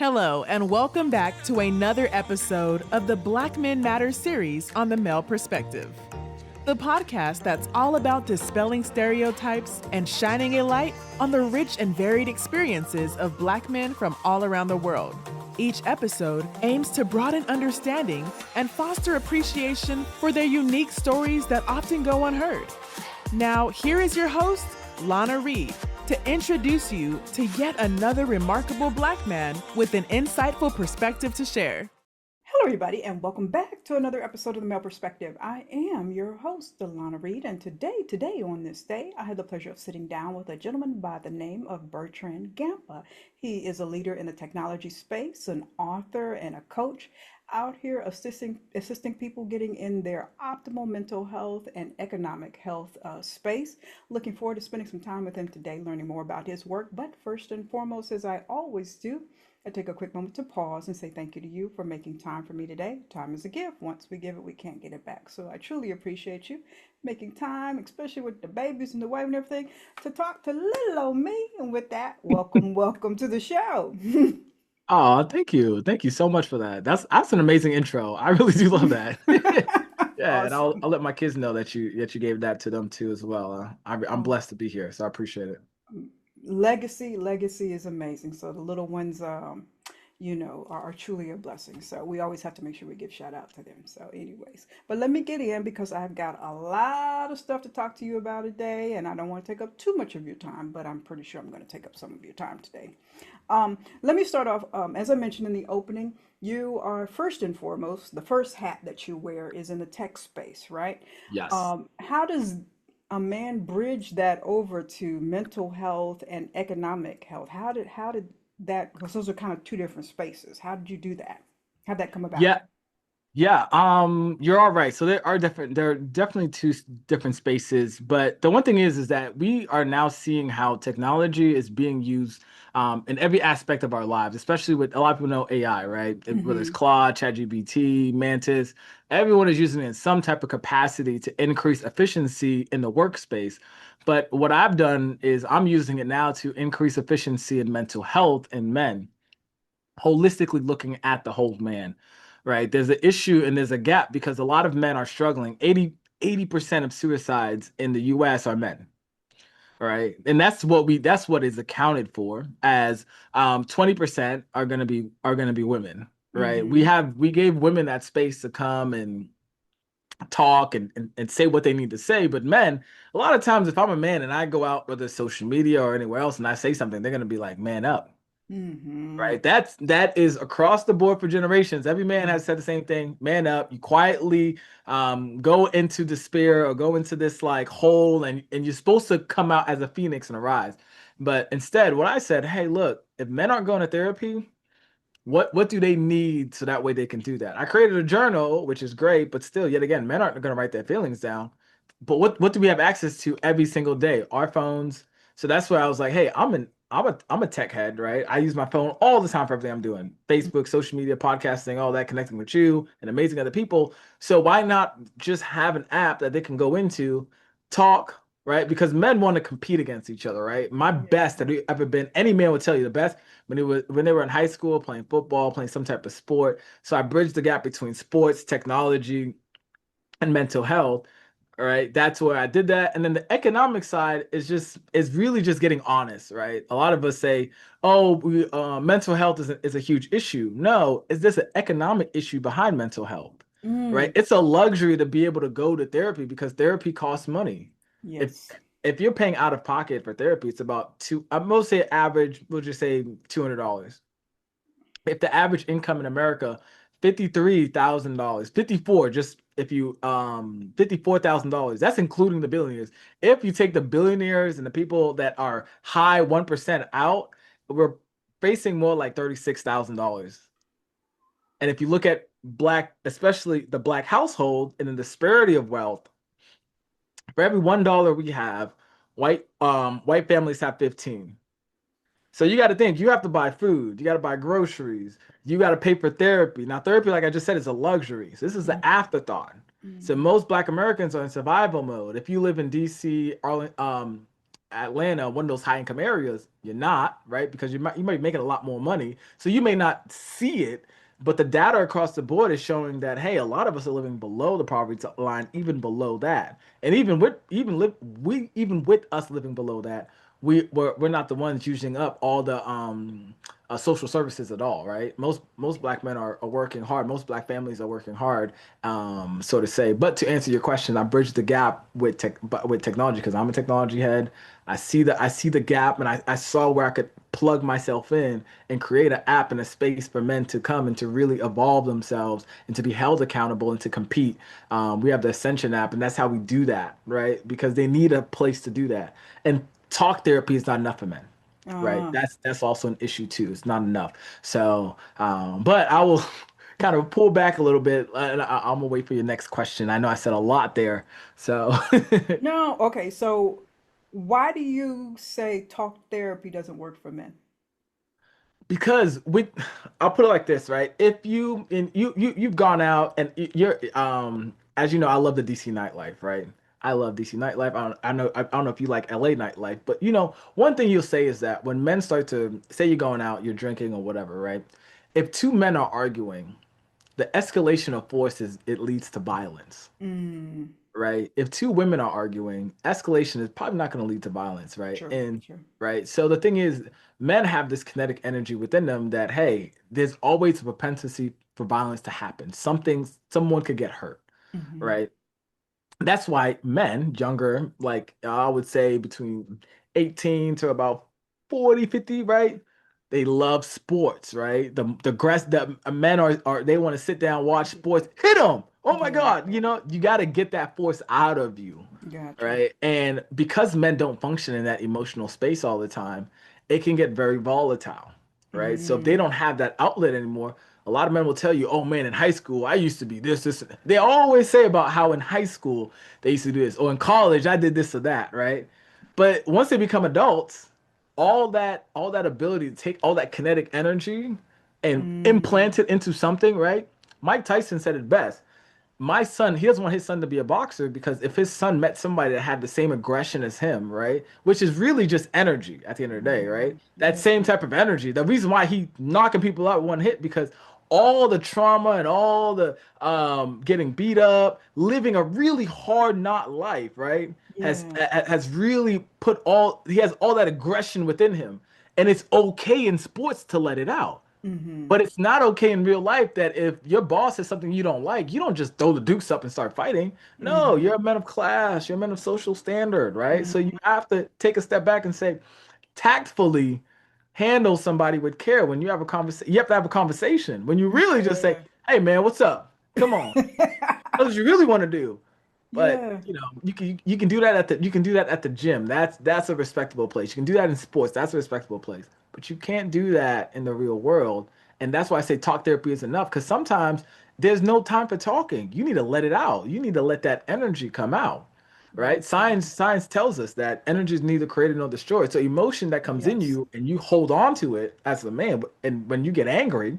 Hello, and welcome back to another episode of the Black Men Matter series on the male perspective. The podcast that's all about dispelling stereotypes and shining a light on the rich and varied experiences of Black men from all around the world. Each episode aims to broaden understanding and foster appreciation for their unique stories that often go unheard. Now, here is your host, Lana Reid, to introduce you to yet another remarkable Black man with an insightful perspective to share. Hello, everybody, and welcome back to another episode of The Male Perspective. I am your host, Lana Reid, and today, on this day, I had the pleasure of sitting down with a gentleman by the name of Bertrand Ngampa. He is a leader in the technology space, an author, and a coach out here assisting people getting in their optimal mental health and economic health space. Looking forward to spending some time with him today, learning more about his work. But first and foremost, as I always do, I take a quick moment to pause and say thank you to you for making time for me today. Time is a gift. Once we give it, we can't get it back. So I truly appreciate you making time, especially with the babies and the wife and everything, to talk to little old me. And with that, welcome to the show. Oh, thank you. Thank you so much for that. That's an amazing intro. I really do love that. Yeah, and I'll Awesome. let my kids know that you gave that to them too as well. I'm blessed to be here, so I appreciate it. Legacy is amazing. So the little ones, are truly a blessing. So we always have to make sure we give shout out to them. So anyways, but let me get in because I've got a lot of stuff to talk to you about today, and I don't want to take up too much of your time, but I'm pretty sure I'm going to take up some of your time today. Let me start off, as I mentioned in the opening, you are first and foremost, the first hat that you wear is in the tech space, right? Yes. How does a man bridge that over to mental health and economic health? How did that, because those are kind of two different spaces. How did you do that? How'd that come about? Yeah, yeah, you're all right. So there are definitely different spaces, but the one thing is that we are now seeing how technology is being used in every aspect of our lives, especially with a lot of people know AI, right? Whether it's Mm-hmm. Claude, ChatGPT, Mantis, everyone is using it in some type of capacity to increase efficiency in the workspace. But what I've done is I'm using it now to increase efficiency in mental health in men, holistically looking at the whole man, right? There's an issue and there's a gap because a lot of men are struggling. 80% of suicides in the US are men, right? And that's what is accounted for as 20% are gonna be women, right? Mm-hmm. We gave women that space to come and talk and say what they need to say. But men, a lot of times if I'm a man and I go out, whether it's social media or anywhere else, and I say something, they're gonna be like, man up, Mm-hmm. right? That is across the board for generations. Every man has said the same thing. Man up. You quietly go into despair or go into this like hole, and you're supposed to come out as a phoenix and arise. But instead, what I said, hey, look, if men aren't going to therapy, what do they need so that way they can do that? I created a journal, which is great, but still, yet again, men aren't going to write their feelings down. But what do we have access to every single day? Our phones. So that's why I was like, hey, I'm a tech head, right? I use my phone all the time for everything I'm doing. Facebook, social media, podcasting, all that, connecting with you and amazing other people. So why not just have an app that they can go into, talk, right? Because men want to compete against each other, right? My best Yeah. that we ever been, any man would tell you the best when they were in high school playing football, playing some type of sport. So I bridged the gap between sports, technology, and mental health. All right, that's where I did that. And then the economic side is really just getting honest, right? A lot of us say, "Oh, mental health is a huge issue." No, is this an economic issue behind mental health, right? Mm. It's a luxury to be able to go to therapy because therapy costs money. If Yes. if you're paying out of pocket for therapy, it's about two. I'm gonna say average. We'll just say $200. If the average income in America, $53,000, 54, just if you $54,000, that's including the billionaires. If you take the billionaires and the people that are high 1% out, we're facing more like $36,000. And if you look at black, especially the black household and the disparity of wealth, for every $1 we have, white families have 15. So you got to think, you have to buy food, you got to buy groceries, you got to pay for therapy. Now, therapy, like I just said, is a luxury. So this is an afterthought. So Mm-hmm. most Black Americans are in survival mode. If you live in DC, Atlanta, one of those high income areas, you're not, right? Because you might be making a lot more money. So you may not see it, but the data across the board is showing that, hey, a lot of us are living below the poverty line, even below that. And even with us living below that, we're not the ones using up all the social services at all, right? Most black men are working hard. Most black families are working hard, so to say. But to answer your question, I bridge the gap with technology because I'm a technology head. I see the gap, and I saw where I could plug myself in and create an app and a space for men to come and to really evolve themselves and to be held accountable and to compete. We have the Ascension app, and that's how we do that, right? Because they need a place to do that. And talk therapy is not enough for men, right? Uh, That's also an issue too. It's not enough. So, but I will kind of pull back a little bit, and I'm gonna wait for your next question. I know I said a lot there, so no, okay. So why do you say talk therapy doesn't work for men? because I'll put it like this, right? If you've gone out and you're as you know, I love the DC nightlife, right? I love DC nightlife. I don't know if you like LA nightlife, but one thing you'll say is that when men start to say you're going out, you're drinking or whatever, right? If two men are arguing, the escalation of force is it leads to violence, Mm, right? If two women are arguing, escalation is probably not going to lead to violence, right? sure, And sure. right, so the thing is, men have this kinetic energy within them that hey, there's always a propensity for violence to happen. Someone could get hurt, Hmm. right? That's why men younger, like I would say between 18 to about 40, 50, right? They love sports, right? The men are they want to sit down, watch sports, hit them. Oh my Yeah, God, you got to get that force out of you, gotcha. right? And because men don't function in that emotional space all the time, it can get very volatile, right? So if they Mm, don't have that outlet anymore, a lot of men will tell you, "Oh man, in high school I used to be this." They always say about how in high school they used to do this, or in college I did this or that, right? But once they become adults, all that ability to take all that kinetic energy and mm, implant it into something, right? Mike Tyson said it best. My son, he doesn't want his son to be a boxer because if his son met somebody that had the same aggression as him, right? Which is really just energy at the end of the day, yeah, right? That yeah. same type of energy. The reason why he knocking people out one hit because all the trauma and all the getting beat up, living a really hard not life, right? Yeah. Has really he has all that aggression within him. And it's okay in sports to let it out. Hmm. But it's not okay in real life that if your boss says something you don't like, you don't just throw the dukes up and start fighting. No, Hmm. you're a man of class, you're a man of social standard, right? So you Hmm. have to take a step back and say, tactfully handle somebody with care when you have a conversation. You have to have a conversation. When you really just say, Yeah. hey man, what's up? Come on. That's what you really want to do. But Yeah. you can do that at the gym. That's a respectable place. You can do that in sports. That's a respectable place. But you can't do that in the real world. And that's why I say talk therapy is enough. Because sometimes there's no time for talking. You need to let it out. You need to let that energy come out. Right? Okay. Science tells us that energy is neither created nor destroyed. So emotion that comes in Yes. you and you hold on to it as a man, and when you get angry,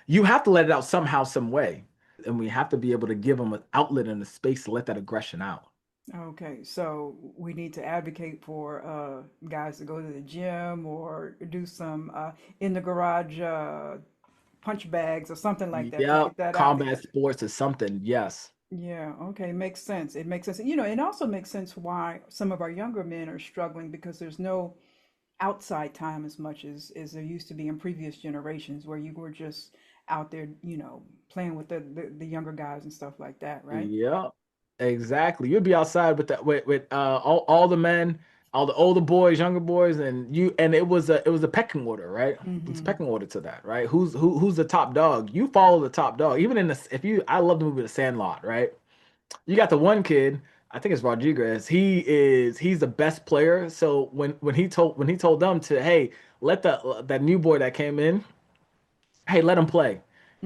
you have to let it out somehow, some way. And we have to be able to give them an outlet and a space to let that aggression out. Okay. So we need to advocate for guys to go to the gym or do some in the garage punch bags or something like that to Yep, get that out. combat sports is something. Yes. Yeah, okay, makes sense. It makes sense. It also makes sense why some of our younger men are struggling because there's no outside time as much as there used to be in previous generations where you were just out there, playing with the younger guys and stuff like that, right? Yep. Exactly. You'd be outside with all the men, all the older boys, younger boys, and it was a pecking order, right? It's a Mm-hmm. pecking order to that, right? Who's the top dog? You follow the top dog. Even in the if you I love the movie The Sandlot, right? You got the one kid, I think it's Rodriguez. He's the best player. So when he told them to, hey, let that new boy that came in, hey, let him play.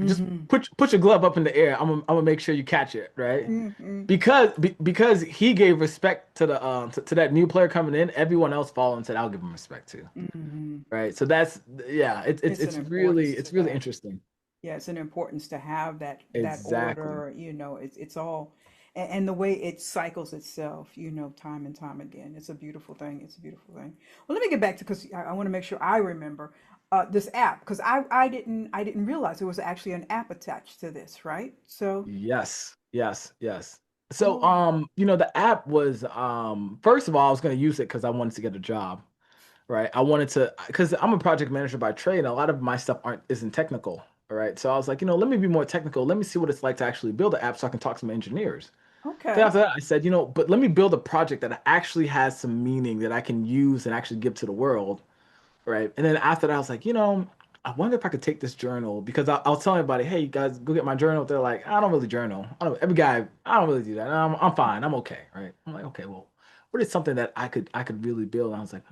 Just Mm-hmm. put your glove up in the air. I'm gonna make sure you catch it, right? Mm-hmm. Because he gave respect to the to that new player coming in, everyone else followed and said, I'll give him respect too. Mm-hmm. Right. So that's yeah, It's an importance to it's really that. interesting. Yeah, it's an importance to have that Exactly. order, it's all. and the way it cycles itself, time and time again. It's a beautiful thing. It's a beautiful thing. Well, let me get back to, because I want to make sure I remember this app, because I didn't realize there was actually an app attached to this, right? So, Yes, yes, yes. So, oh, the app was, first of all, I was going to use it because I wanted to get a job, right? I wanted to, because I'm a project manager by trade, and a lot of my stuff isn't technical, all right? So I was like, let me be more technical. Let me see what it's like to actually build an app so I can talk to some engineers. Then okay. after that, I said, but let me build a project that actually has some meaning that I can use and actually give to the world. Right. And then after that, I was like, I wonder if I could take this journal because I was telling everybody, hey, you guys, go get my journal. They're like, I don't really journal. Every guy, I don't really do that. I'm fine. I'm okay. Right. I'm like, okay, well, what is something that I could really build? And I was like,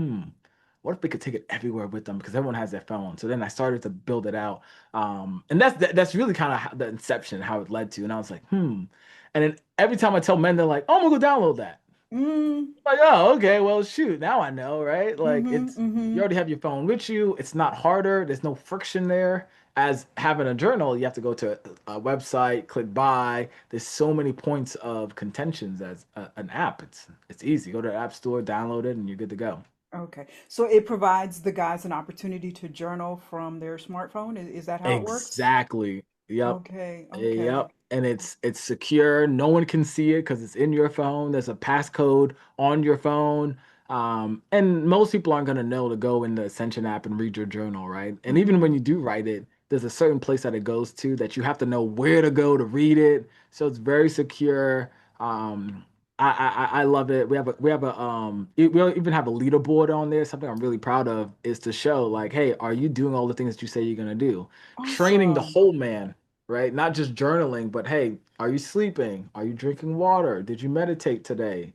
what if we could take it everywhere with them because everyone has their phone. So then I started to build it out. And that's really kind of the inception, how it led to. And I was like, And then every time I tell men, they're like, oh, I'm gonna go download that. Mm, Like, oh, okay, well, shoot, now I know, right? Like, mm-hmm, you mm-hmm. already have your phone with you. It's not harder. There's no friction there. As having a journal, you have to go to a website, click buy. There's so many points of contentions as an app. It's easy. Go to the app store, download it, and you're good to go. Okay. So it provides the guys an opportunity to journal from their smartphone. Is that how it works? Exactly. Yep. Okay, okay. Yep. And it's secure. No one can see it because it's in your phone. There's a passcode on your phone. And most people aren't gonna know to go in the Ascension app and read your journal, right? And even when Mm-hmm. you do write it, there's a certain place that it goes to that you have to know where to go to read it. So it's very secure. I love it. We even have a leaderboard on there. Something I'm really proud of is to show like, hey, are you doing all the things that you say you're gonna do? Training the Awesome. whole man, right? Not just journaling, but hey, are you sleeping? Are you drinking water? Did you meditate today?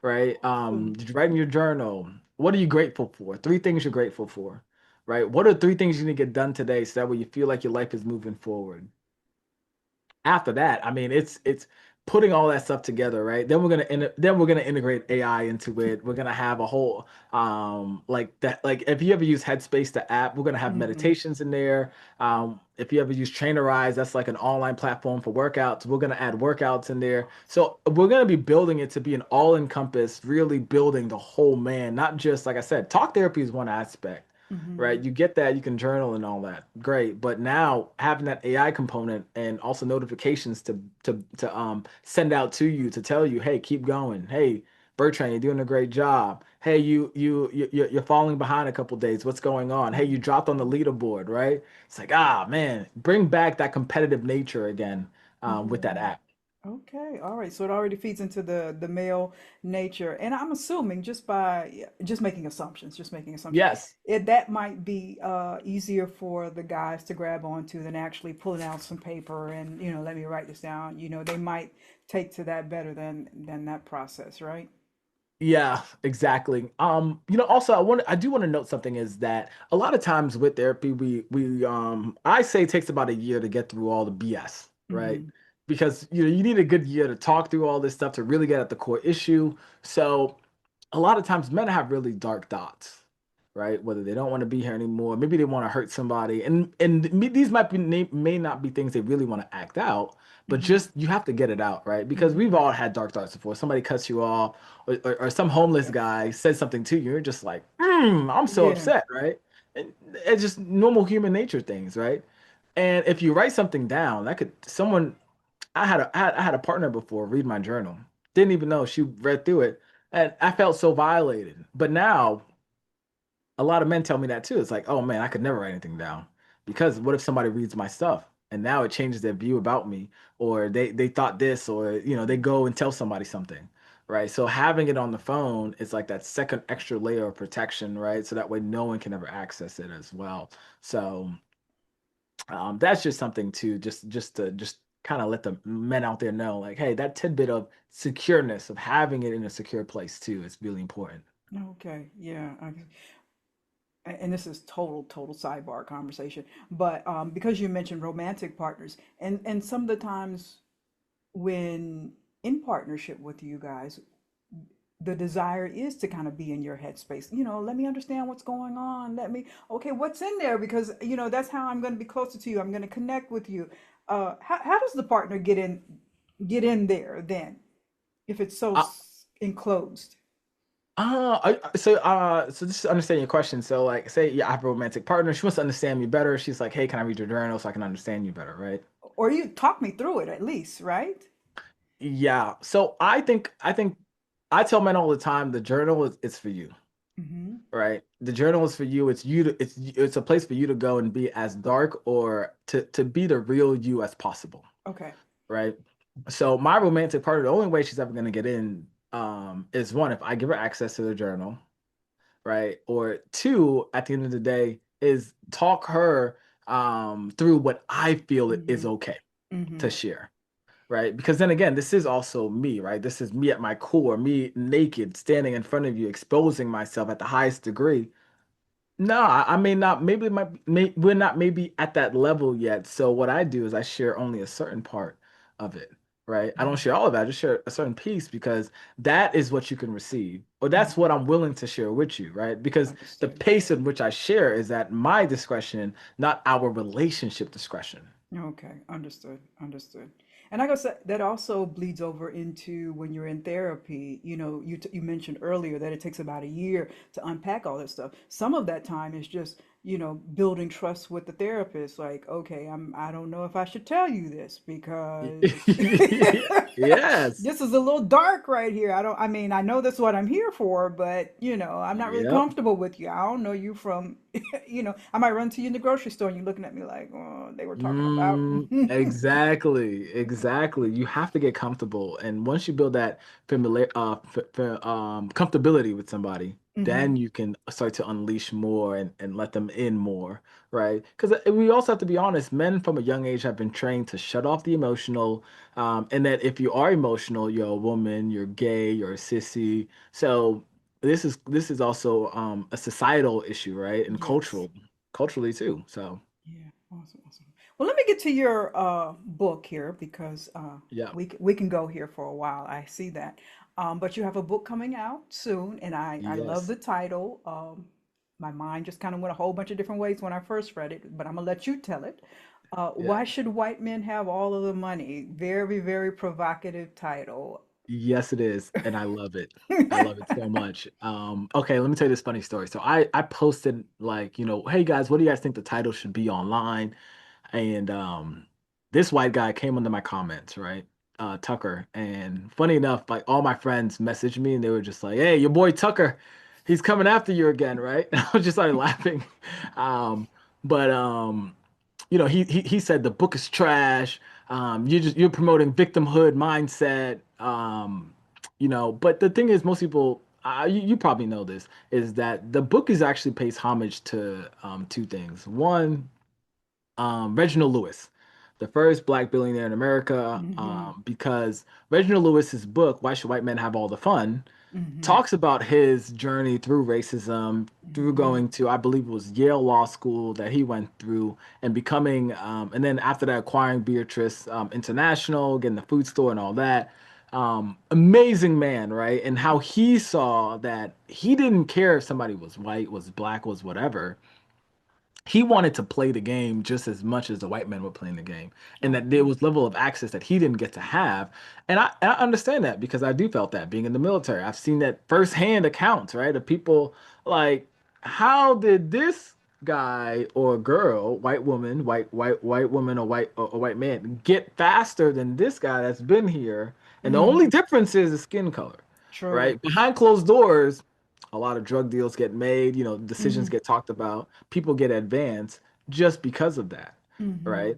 Right? Awesome. Did you write in your journal? What are you grateful for? Three things you're grateful for, right? What are three things you need to get done today so that way you feel like your life is moving forward? After that, I mean, it's putting all that stuff together, right? Then we're gonna integrate AI into it. We're gonna have a whole like that. Like if you ever use Headspace, the app, we're gonna have Mm-hmm. meditations in there. If you ever use Trainerize, that's like an online platform for workouts. We're gonna add workouts in there. So we're gonna be building it to be an all-encompass, really building the whole man, not just like I said, talk therapy is one aspect, Mm-hmm. right? You get that, you can journal and all that. Great. But now having that AI component and also notifications to send out to you to tell you, hey, keep going. Hey, Bertrand, you're doing a great job. Hey, you're falling behind a couple days. What's going on? Hey, you dropped on the leaderboard, right? It's like, ah, man, bring back that competitive nature again with that Yeah. app. Okay, all right. So it already feeds into the male nature, and I'm assuming just by just making assumptions, Yes. that might be easier for the guys to grab onto than actually pulling out some paper and let me write this down. They might take to that better than that process, right? Yeah, exactly. Also I do want to note something is that a lot of times with therapy, I say it takes about a year to get through all the BS, right? Mm-hmm. Because you need a good year to talk through all this stuff to really get at the core issue. So a lot of times men have really dark thoughts, right? Whether they don't want to be here anymore, maybe they want to hurt somebody, these may not be things they really want to act out, but Mm-hmm. just you have to get it out, right? Because we've Mm-hmm. all had dark thoughts before. Somebody cuts you off, or some homeless Yes. guy says something to you, you're just like, I'm so Yeah. upset, right? And it's just normal human nature things, right? And if you write something down, that could someone I had a partner before read my journal. Didn't even know she read through it. And I felt so violated. But now a lot of men tell me that too. It's like, oh man, I could never write anything down. Because what if somebody reads my stuff and now it changes their view about me, or they thought this, or they go and tell somebody something. Right. So having it on the phone is like that second extra layer of protection, right? So that way no one can ever access it as well. So that's just something to just kind of let the men out there know, like, hey, that tidbit of secureness of having it in a secure place too is really important. Okay. Yeah. And this is total sidebar conversation, but because you mentioned romantic partners, and some of the times when in partnership with you guys, the desire is to kind of be in your headspace. Let me understand what's going on. Okay, what's in there? Because, that's how I'm going to be closer to you. I'm going to connect with you. How does the partner get in? get in there then if it's so enclosed? So just to understand your question. So like, say I have a romantic partner. She wants to understand me better. She's like, hey, can I read your journal so I can understand you better, right? Or you talk me through it at least, right? Yeah. So I think I tell men all the time the journal is for you, Mm-hmm. right? The journal is for you. It's you to it's a place for you to go and be as dark or to be the real you as possible, Okay. right? So my romantic partner, the only way she's ever gonna get in is one, if I give her access to the journal, right? Or two, at the end of the day, is talk her through what I feel is Mm-hmm. okay Mm-hmm. to share, right? Because then again, this is also me, right? This is me at my core, me naked, standing in front of you, exposing myself at the highest degree. No, I may not, maybe it we're not maybe at that level yet. So what I do is I share only a certain part of it, right? I don't Mm-hmm. share all of that, I just share a certain piece because that is what you can receive, or that's Mm-hmm. what I'm willing to share with you, right? Because the Understood. pace in which I share is at my discretion, not our relationship discretion. Okay, understood, understood. And I guess that also bleeds over into when you're in therapy. You know, you mentioned earlier that it takes about a year to unpack all this stuff. Some of that time is just, building trust with the therapist. Like, okay, I don't know if I should tell you this because Yes. this is a little dark right here. I mean, I know that's what I'm here for, but I'm not really Yep. comfortable with you. I don't know you from, I might run to you in the grocery store and you're looking at me like, oh, they were talking about. Exactly, exactly. You have to get comfortable, and once you build that comfortability with somebody, Hmm. then you can start to unleash more and let them in more, right? Because we also have to be honest. Men from a young age have been trained to shut off the emotional, and that if you are emotional, you're a woman, you're gay, you're a sissy. So this is also a societal issue, right? And Yes. culturally too. So Yeah. Awesome. Awesome. Well, let me get to your book here because yeah. we can go here for a while. I see that. But you have a book coming out soon, and I love Yes. the title. My mind just kind of went a whole bunch of different ways when I first read it, but I'm gonna let you tell it. Yeah. Why should white men have all of the money? Very, very provocative title. Yes, it is. And I love it. I love it so much. Okay, let me tell you this funny story. So I posted like, hey guys, what do you guys think the title should be online? And this white guy came under my comments, right? Tucker. And funny enough, like all my friends messaged me and they were just like, hey, your boy Tucker, he's coming after you again, right? And I was just started laughing. Um, but he said the book is trash. You're promoting victimhood mindset. But the thing is, most people, you probably know this, is that the book is actually pays homage to two things. One, Reginald Lewis, the first black billionaire in America, Mm-hmm. because Reginald Lewis's book, Why Should White Men Have All the Fun, Mm-hmm. talks about his journey through racism, through Mm-hmm. going to, I believe it was Yale Law School that he went through, and becoming, and then after that, acquiring Beatrice International, getting the food store and all that. Amazing man, right? And how he saw that he didn't care if somebody was white, was black, was whatever. He wanted to play the game just as much as the white men were playing the game, and that there Okay. was level of access that he didn't get to have. And I understand that because I do felt that being in the military. I've seen that firsthand accounts, right? Of people like, how did this guy or girl, white woman, white woman or white man get faster than this guy that's been here? And the only Mm-hmm. difference is the skin color, True. right? Behind closed doors, a lot of drug deals get made, decisions Mm-hmm. get talked about, people get advanced just because of that, Mm-hmm. right?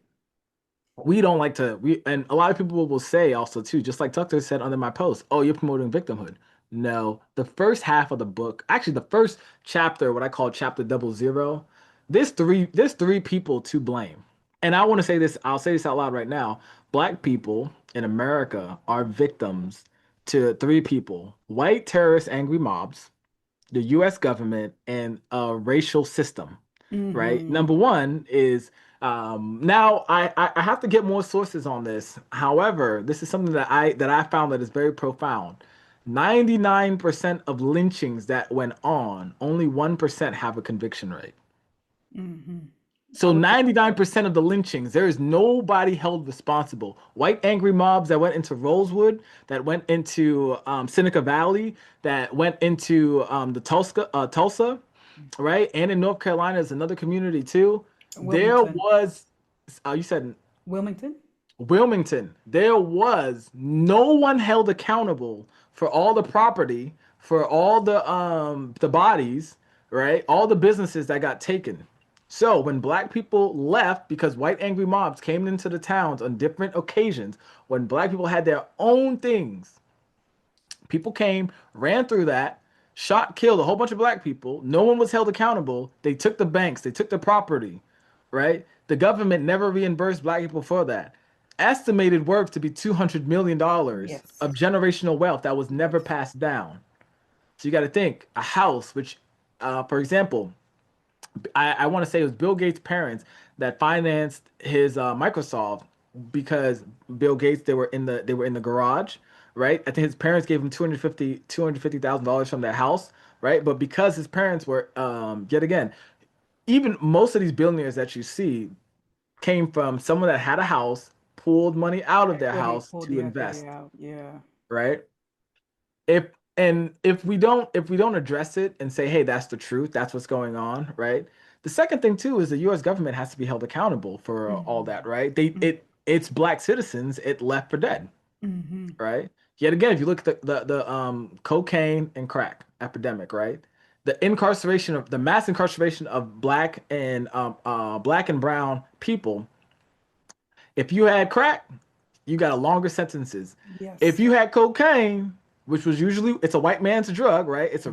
We don't like to we and a lot of people will say also too, just like Tucker said under my post, oh, you're promoting victimhood. No, the first half of the book, actually the first chapter, what I call chapter 00, there's three people to blame. And I want to say this, I'll say this out loud right now. Black people in America are victims to three people: white terrorist angry mobs, the US government, and a racial system, right? Mm-hmm. Number one is now I have to get more sources on this. However, this is something that I found that is very profound. 99% of lynchings that went on, only 1% have a conviction rate. Mm-hmm. I So looked at 99% of the lynchings, there is nobody held responsible. White angry mobs that went into Rosewood, that went into Seneca Valley, that went into the Tulsa, right? And in North Carolina is another community too. There Wilmington. was, you said Wilmington? Wilmington. There was no one held accountable for all the property, for all the bodies, right? All the businesses that got taken. So when black people left because white angry mobs came into the towns on different occasions, when black people had their own things, people came, ran through that, shot, killed a whole bunch of black people. No one was held accountable. They took the banks, they took the property, right? The government never reimbursed black people for that. Estimated worth to be $200 million Yes. of generational wealth that was never Yes. passed down. So you got to think a house, which, for example, I want to say it was Bill Gates' parents that financed his Microsoft because Bill Gates they were in the garage, right? I think his parents gave him $250,000 from their house, right? But because his parents were yet again, even most of these billionaires that you see came from someone that had a house, pulled money out of their Equity, house pull to the equity invest, out. Yeah. right? If we don't address it and say, hey, that's the truth, that's what's going on, right? The second thing too is the US government has to be held accountable for all Mm-hmm. that, right? It's black citizens it left for dead, Mm-hmm. right? Yet again, if you look at the cocaine and crack epidemic, right? The mass incarceration of black and brown people. If you had crack, you got a longer sentences. If Yes. you had cocaine, which was usually it's a white man's drug, right? Mm-hmm. It's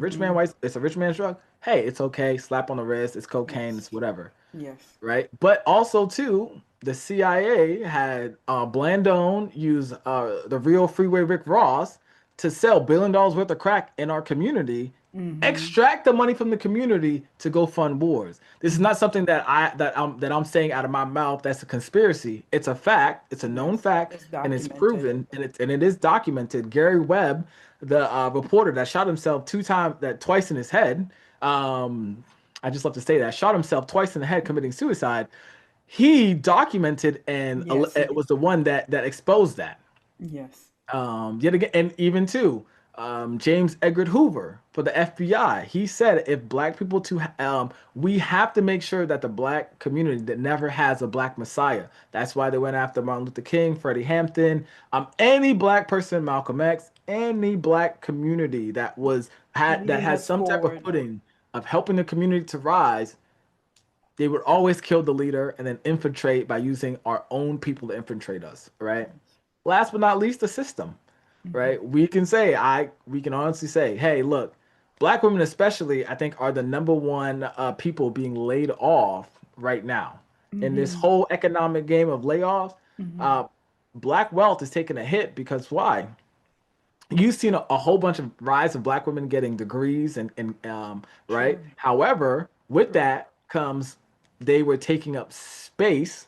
a rich man's drug. Hey, it's okay. Slap on the wrist. It's cocaine. Yes. It's whatever, Yes. right? But also too, the CIA had Blandone use the real Freeway Rick Ross to sell $1 billion worth of crack in our community, Mm-hmm. extract the money from the community to go fund wars. This is Mm-hmm. not something that I'm saying out of my mouth. That's a conspiracy. It's a fact. It's a known Yes. fact, It's and it's documented. proven, and it is documented. Gary Webb, the reporter that shot himself twice in his head. I just love to say that shot himself twice in the head committing suicide. He documented and Yes, he it did. was the one that exposed that. Yes. Yet again, and even too, James Edgar Hoover for the FBI, he said if black people we have to make sure that the black community that never has a black messiah. That's why they went after Martin Luther King, Freddie Hampton, any black person, Malcolm X, any black community that Leading had us some type of forward. footing of helping the community to rise. They would always kill the leader and then infiltrate by using our own people to infiltrate us, right? Yes. Last but not least, the system, Mm-hmm. right? We can honestly say, hey, look, black women especially, I think, are the number one people being laid off right now in this Mm-hmm. whole economic game of layoffs. Mm-hmm. Uh, Black wealth is taking a hit because why? You've seen a whole bunch of rise of black women getting degrees and right. True. However, with True. that comes they were taking up space,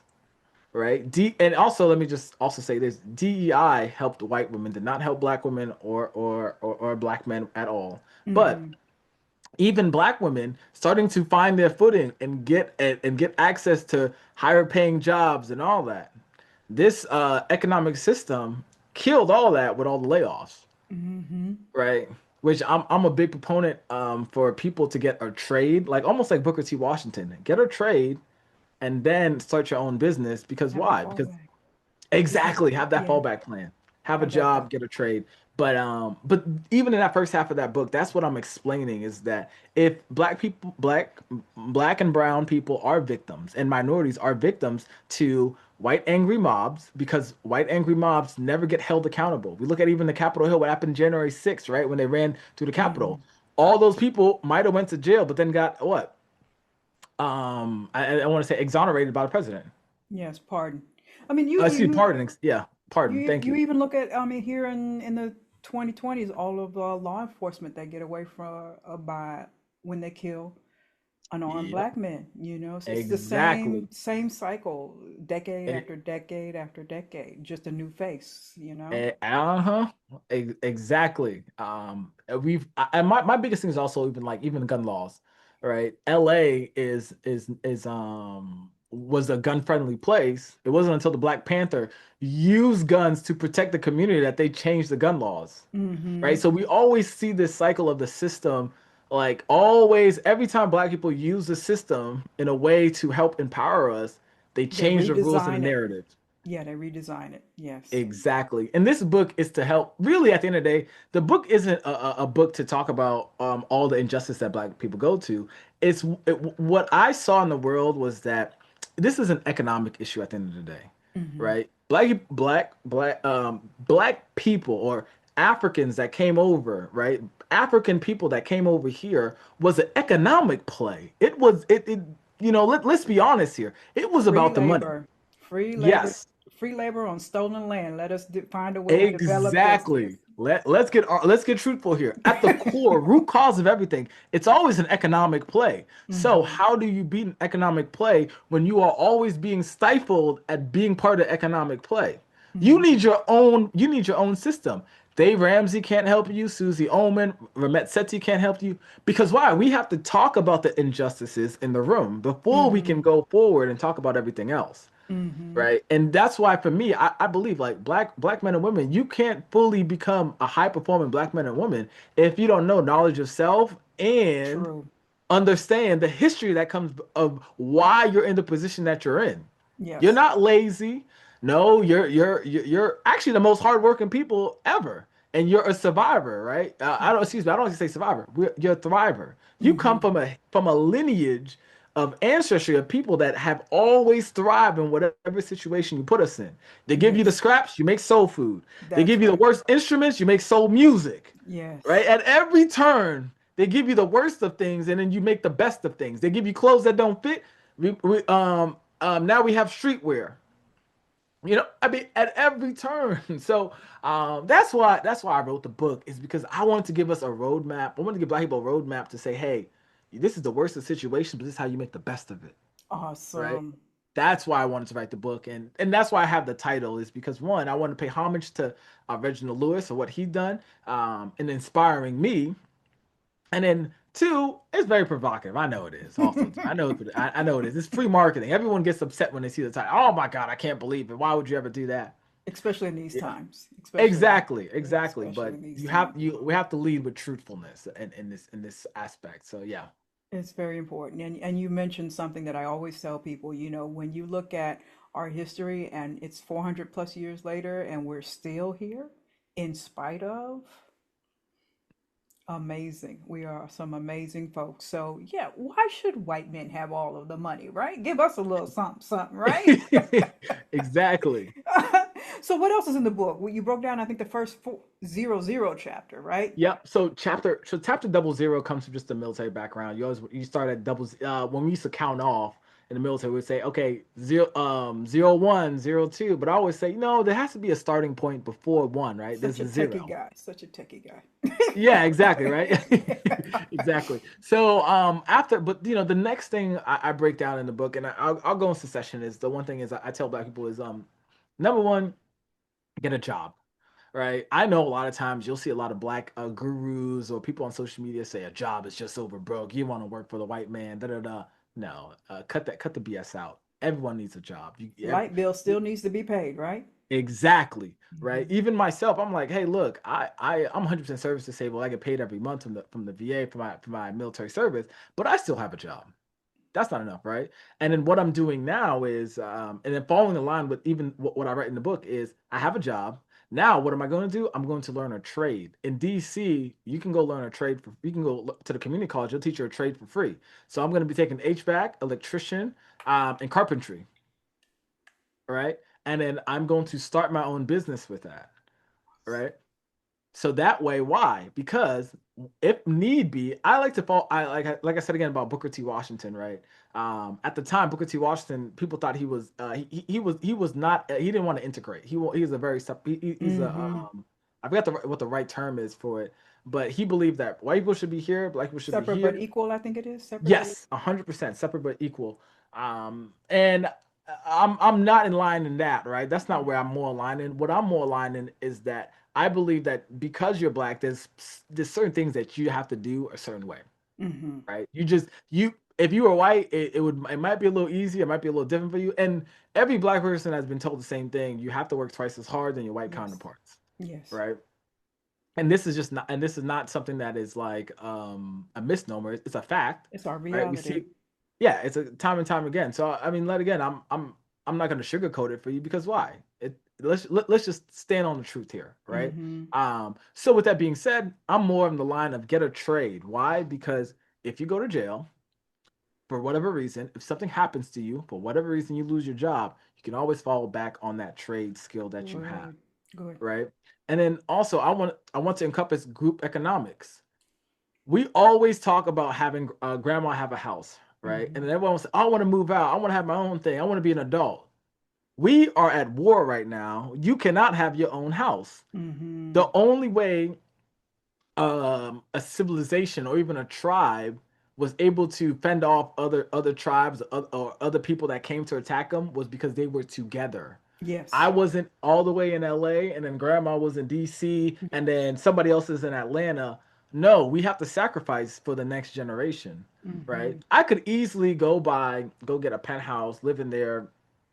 right? And also let me just also say this: DEI helped white women, did not help black women or black men at all. But Mm-hmm. even black women starting to find their footing and get access to higher paying jobs and all that. This economic system killed all that with all the layoffs, Mm-hmm. right? Which I'm a big proponent for people to get a trade, like almost like Booker T. Washington, get a trade and then start your own business. Because Have a why? Because fallback. Because exactly, have that yeah, fallback plan. Have a have that job, fallback. get a trade. But even in that first half of that book, that's what I'm explaining is that if black and brown people are victims and minorities are victims to white angry mobs because white angry mobs never get held accountable. We look at even the Capitol Hill, what happened January 6th, right? When they ran through the Mm-hmm. Capitol. All those people might have went to jail, but then got what? I want to say exonerated by the president. Yes, pardon. I mean, you Excuse me, you pardon. Yeah, pardon. Thank you you. even look at, I mean, here in the 2020s, all of law enforcement that get away from by when they kill unarmed Yep, black men. You know, it's the exactly. same cycle, decade And after decade after decade, just a new face. You know. uh-huh. Exactly. And my biggest thing is also even gun laws, right? LA is was a gun-friendly place. It wasn't until the Black Panther used guns to protect the community that they changed the gun laws, Mm-hmm. right? So we always see this cycle of the system, like always, every time Black people use the system in a way to help empower us, they They change the rules and the redesign it. narrative. Yeah, they redesign it. Yes. Exactly. And this book is to help, really, at the end of the day, the book isn't a book to talk about all the injustice that Black people go to. What I saw in the world was that this is an economic issue at the end of the day, Mm-hmm. right? Black people or Africans that came over, right? African people that came over here was an economic play. Let's be honest here. It was Free about the money. labor. Free labor. Yes. Free labor on stolen land. Let us find a way to develop this. Exactly. Let's get truthful here. At the core, root cause of everything, it's always an economic play. So Mm-hmm. how do you beat an economic play when you are always being stifled at being part of economic play? Mm-hmm. You need your own system. Dave Ramsey can't help you, Susie Oman, Ramet Sethi can't help you. Because why? We have to talk about the injustices in the room before we Mm-hmm. can go forward and talk about everything else, Mm-hmm. right? And that's why for me, I believe like black men and women, you can't fully become a high performing black man and woman if you don't know knowledge of self and True. understand the history that comes of why you're in the position that you're in. You're Yes. not lazy. No, you're actually the most hardworking people ever, and you're a survivor, right? I don't excuse me. I don't like to say survivor. You're a thriver. You Mm-hmm. come from a lineage of ancestry of people that have always thrived in whatever situation you put us in. They give you the Yes. scraps, you make soul food. They That's give you the right. worst instruments, you make soul music, right? Yes. At every turn, they give you the worst of things, and then you make the best of things. They give you clothes that don't fit. Now we have streetwear. I mean, at every turn. So that's why I wrote the book is because I wanted to give us a roadmap. I wanted to give Black people a roadmap to say, hey, this is the worst of situations, but this is how you make the best of it, right? Awesome. That's why I wanted to write the book, and that's why I have the title is because one, I want to pay homage to Reginald Lewis and what he done, and inspiring me, and then two, it's very provocative. I know it is. Also, I know it is. It's free marketing. Everyone gets upset when they see the title. Oh my God, I can't believe it. Why would you ever do that? Especially in these Yeah, times. exactly. Especially But in these you have times. you we have to lead with truthfulness in this aspect. So yeah. It's very important. And you mentioned something that I always tell people, when you look at our history and it's 400 plus years later and we're still here in spite of amazing. We are some amazing folks. So, yeah, why should white men have all of the money, right? Give us a little something, something, right? Exactly. So, what else is in the book? Well, you broke down, I think, the first 0 chapter, right? Yep. So chapter 00 comes from just the military background. You start at doubles. When we used to count off in the military, we'd say, okay, 01, 02. But I always say, no, there has to be a starting point before one, right? There's Such a a techie zero. guy. Such a techie guy. Yeah, exactly, right? Exactly. So after, but the next thing I break down in the book, and I'll go in succession, is the one thing is I tell Black people is number one, get a job, right? I know a lot of times you'll see a lot of Black gurus or people on social media say a job is just over broke. You want to work for the white man, da da da. No, cut the BS out. Everyone needs a job. Light bill still needs to be paid, right? Exactly, right? Mhm. Even myself, I'm like, hey, look, I'm 100% service disabled. I get paid every month from the VA for my military service, but I still have a job. That's not enough, right? And then what I'm doing now is, and then following the line with even what I write in the book is, I have a job. Now, what am I going to do? I'm going to learn a trade. In DC, you can go learn a trade you can go to the community college. They'll teach you a trade for free. So I'm going to be taking HVAC, electrician, and carpentry, right? And then I'm going to start my own business with that, right? So that way, why? Because if need be, I like to fall. Like I said again about Booker T. Washington, right? At the time, Booker T. Washington, people thought he was not he didn't want to integrate. He's a very he's a Mm-hmm. I forgot what the right term is for it, but he believed that white people should be here, black people should be Separate here. but equal, I think it is. Separate but Yes, 100% separate but equal. And I'm not in line in that, right? That's not where I'm more aligned in. What I'm more aligned in is that I believe that because you're black, there's certain things that you have to do a certain way, mm-hmm. right? You if you were white, it might be a little easier, it might be a little different for you. And every black person has been told the same thing. You have to work twice as hard than your white Yes. counterparts, Yes. right? And this is not something that is like a misnomer. It's a fact, It's our right? We reality. see, yeah, it's a time and time again. So I mean, let again, I'm not going to sugarcoat it for you because why? Let's just stand on the truth here, right? Mm-hmm. So with that being said, I'm more in the line of get a trade. Why? Because if you go to jail for whatever reason, if something happens to you for whatever reason, you lose your job, you can always fall back on that trade skill that you have, Good. Good. right? And then also, I want to encompass group economics. We always talk about having grandma have a house, right? And Mm-hmm. then everyone will say, I want to move out. I want to have my own thing. I want to be an adult. We are at war right now. You cannot have your own house. Mm-hmm. The only way a civilization or even a tribe was able to fend off other tribes or other people that came to attack them was because they were together. I Yes. wasn't all the way in LA and then grandma was in DC and then somebody else is in Atlanta. No, we have to sacrifice for the next generation, right? Mm-hmm. I could easily go get a penthouse, live in there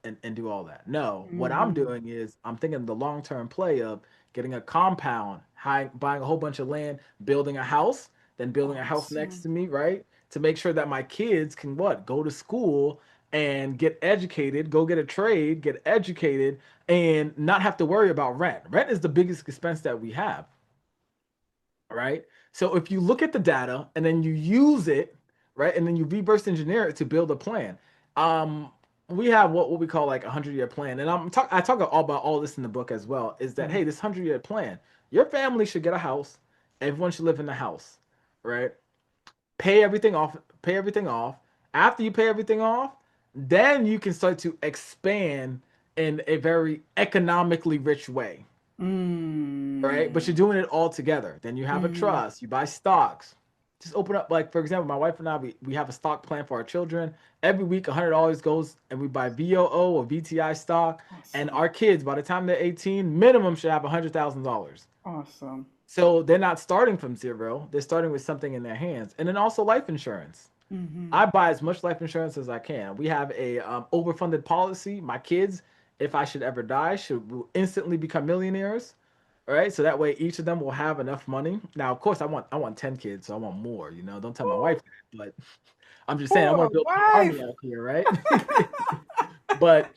and do all that. No, what I'm Mm-hmm. doing is I'm thinking the long-term play of getting a compound, buying a whole bunch of land, building a house, then building a house next Awesome. to me, right? To make sure that my kids can what? Go to school and get educated, go get a trade, get educated, and not have to worry about rent. Rent is the biggest expense that we have, right? So if you look at the data and then you use it, right, and then you reverse engineer it to build a plan. Um, we have what we call like a 100-year plan, and I talk all about all this in the book as well. Is that Mm-hmm. hey, this 100-year plan, your family should get a house, everyone should live in the house, right? Pay everything off, pay everything off. After you pay everything off, then you can start to expand in a very economically rich way, right? But Mm. you're doing it all together. Then you have a Mm. trust, you buy stocks. Just open up, like for example, my wife and I, we have a stock plan for our children. Every week, $100 goes and we buy VOO or VTI stock. And Awesome. our kids, by the time they're 18, minimum should have $100,000. Awesome. So they're not starting from zero, they're starting with something in their hands. And then also life insurance. Mm-hmm. I buy as much life insurance as I can. We have a overfunded policy. My kids, if I should ever die, should will instantly become millionaires. All right, so that way each of them will have enough money. Now, of course, I want 10 kids, so I want more. Don't tell my wife that, but I'm just saying I want Poor to build an army wife. out here, right? But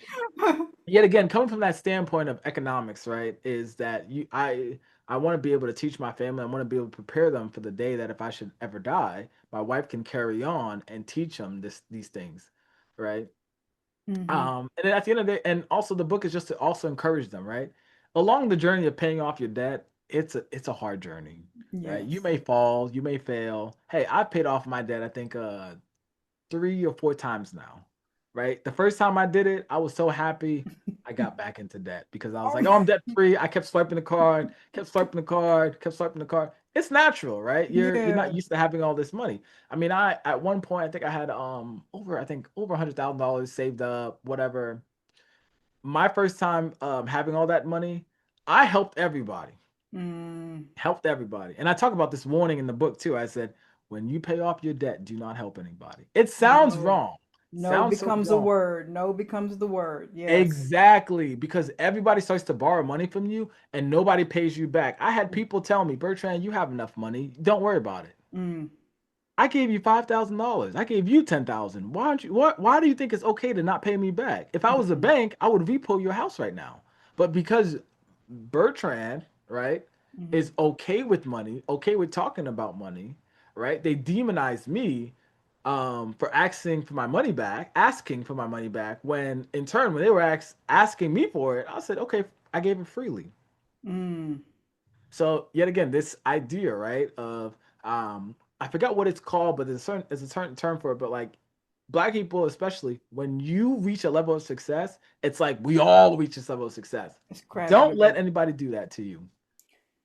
yet again, coming from that standpoint of economics, right, is that I want to be able to teach my family. I want to be able to prepare them for the day that if I should ever die, my wife can carry on and teach them these things, right? Mm-hmm. And then at the end of the day, and also the book is just to also encourage them, right? Along the journey of paying off your debt, it's a hard journey, right? You Yes. may fall, you may fail. Hey, I paid off my debt, I think 3 or 4 times now, right? The first time I did it, I was so happy I got back into debt because I was like, Oh, oh, I'm debt free. I kept swiping the card, kept swiping the card, kept swiping the card. It's natural, right? You're yeah. not used to having all this money. I mean, I at one point I think I had over $100,000 saved up, whatever. My first time having all that money, I helped everybody. Mm. Helped everybody. And I talk about this warning in the book too. I said, when you pay off your debt, do not help anybody. It sounds No. wrong. No Sounds so becomes a wrong. word. No becomes the word. Yes. Exactly, because everybody starts to borrow money from you and nobody pays you back. I had people tell me, Bertrand, you have enough money. Don't worry about it. Mm. I gave you $5,000. I gave you 10,000. Why do you think it's okay to not pay me back? If I was a Mm-hmm. bank, I would repo your house right now. But because Bertrand, right, Mm-hmm. is okay with money, okay with talking about money, right? They demonize me for asking for my money back when in turn when they were asking me for it, I said, "Okay, I gave it freely." Mm. So yet again, this idea, right, of I forgot what it's called, but there's a certain term for it. But like black people, especially when you reach a level of success, it's like we all reach this level of success. It's crabs in a Don't let barrel. anybody do that to you.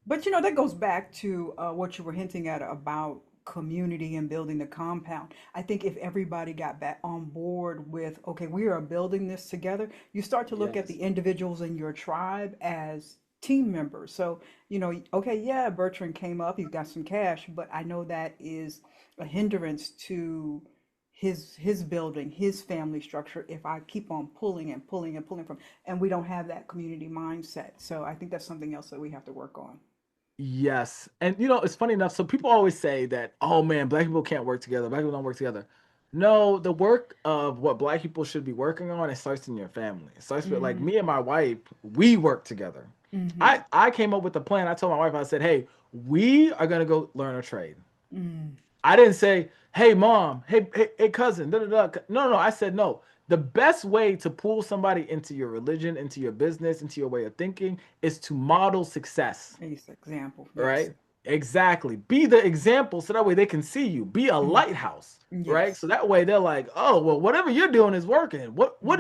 But that goes back to what you were hinting at about community and building the compound. I think if everybody got back on board with, okay, we are building this together, you start to look at Yes. the individuals in your tribe as team members. So, okay, yeah, Bertrand came up, he's got some cash, but I know that is a hindrance to his building, his family structure if I keep on pulling and pulling and pulling from, and we don't have that community mindset. So I think that's something else that we have to work on. Yes. And it's funny enough. So people always say that, oh man, black people can't work together. Black people don't work together. No, the work of what black people should be working on, it starts in your family. It starts with like Mm-hmm. me and my wife, we work together. Mm-hmm. I came up with the plan. I told my wife, I said, hey, we are gonna go learn a trade. Mm. I didn't say, "Hey, mom, hey, cousin." Da, da, da. No, no. I said no. The best way to pull somebody into your religion, into your business, into your way of thinking is to model success. Ace example. Yes. Right? Exactly. Be the example so that way they can see you. Be a Mm. lighthouse. Right? Yes. So that way they're like, "Oh, well, whatever you're doing is working. Mm. What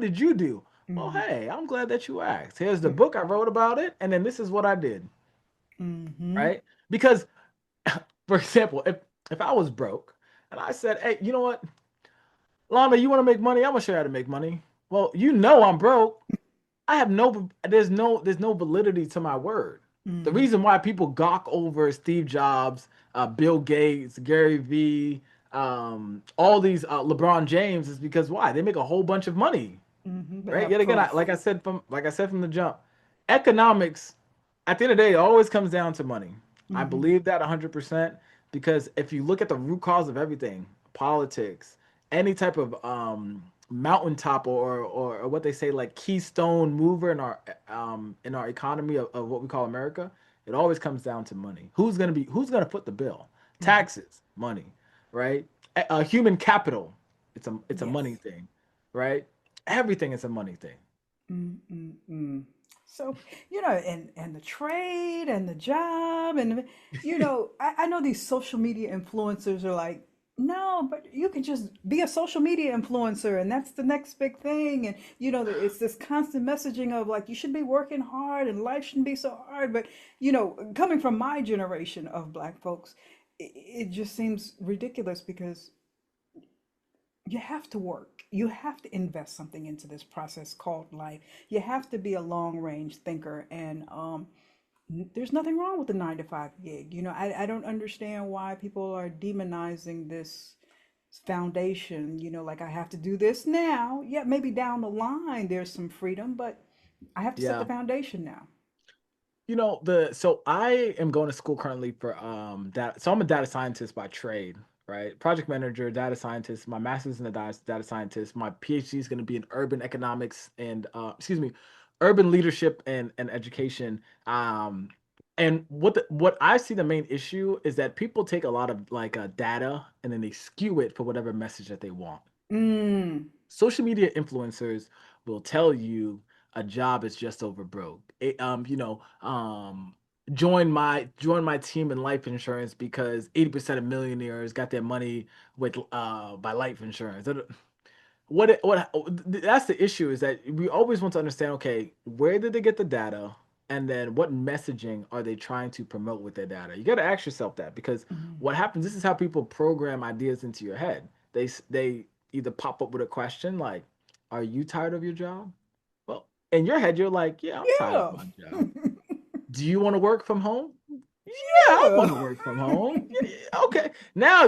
did you do?" Well, Mm. hey, I'm glad that you asked. Here's the Mm. book I wrote about it, and then this is what I did. Mm-hmm. Right? Because for example, if I was broke and I said, "Hey, you know what? Lana, you want to make money? I'm gonna show you how to make money." Well, I'm broke. I have there's no validity to my word. The Mm-hmm. reason why people gawk over Steve Jobs, Bill Gates, Gary Vee, all these LeBron James is because why? They make a whole bunch of money, Mm-hmm. They right? have Yet again, proof. like I said from the jump, economics at the end of the day it always comes down to money. I Mm-hmm. believe that 100% because if you look at the root cause of everything, politics, any type of mountaintop or what they say like keystone mover in our economy of what we call America, it always comes down to money. Who's gonna foot the bill? Mm-hmm. Taxes, money, right? Human capital, it's a money Yes. thing, right? Everything is a money thing. Mm-mm-mm. So, and the trade and the job I know these social media influencers are like, no, but you can just be a social media influencer and that's the next big thing. And, it's this constant messaging of like, you should be working hard and life shouldn't be so hard. But, coming from my generation of Black folks, it just seems ridiculous because you have to work. You have to invest something into this process called life. You have to be a long range thinker. And there's nothing wrong with the 9 to 5 gig. I don't understand why people are demonizing this foundation. Like I have to do this now. Yeah, maybe down the line there's some freedom, but I have to set the Yeah. foundation now. The so I am going to school currently for data. So I'm a data scientist by trade, right? Project manager, data scientist. My master's in the data scientist. My PhD is going to be in urban economics and excuse me, urban leadership and education. And what I see the main issue is that people take a lot of like data and then they skew it for whatever message that they want. Mm. Social media influencers will tell you a job is just over broke. Join my team in life insurance because 80% of millionaires got their money with by life insurance. That's the issue is that we always want to understand, okay, where did they get the data, and then what messaging are they trying to promote with their data? You got to ask yourself that because Mm. what happens, this is how people program ideas into your head. They either pop up with a question like, are you tired of your job? Well, in your head you're like, yeah, I'm tired of Yeah. my job. Do you want to work from home? Yeah, I want Yeah. to work from home. Yeah, yeah, okay. Now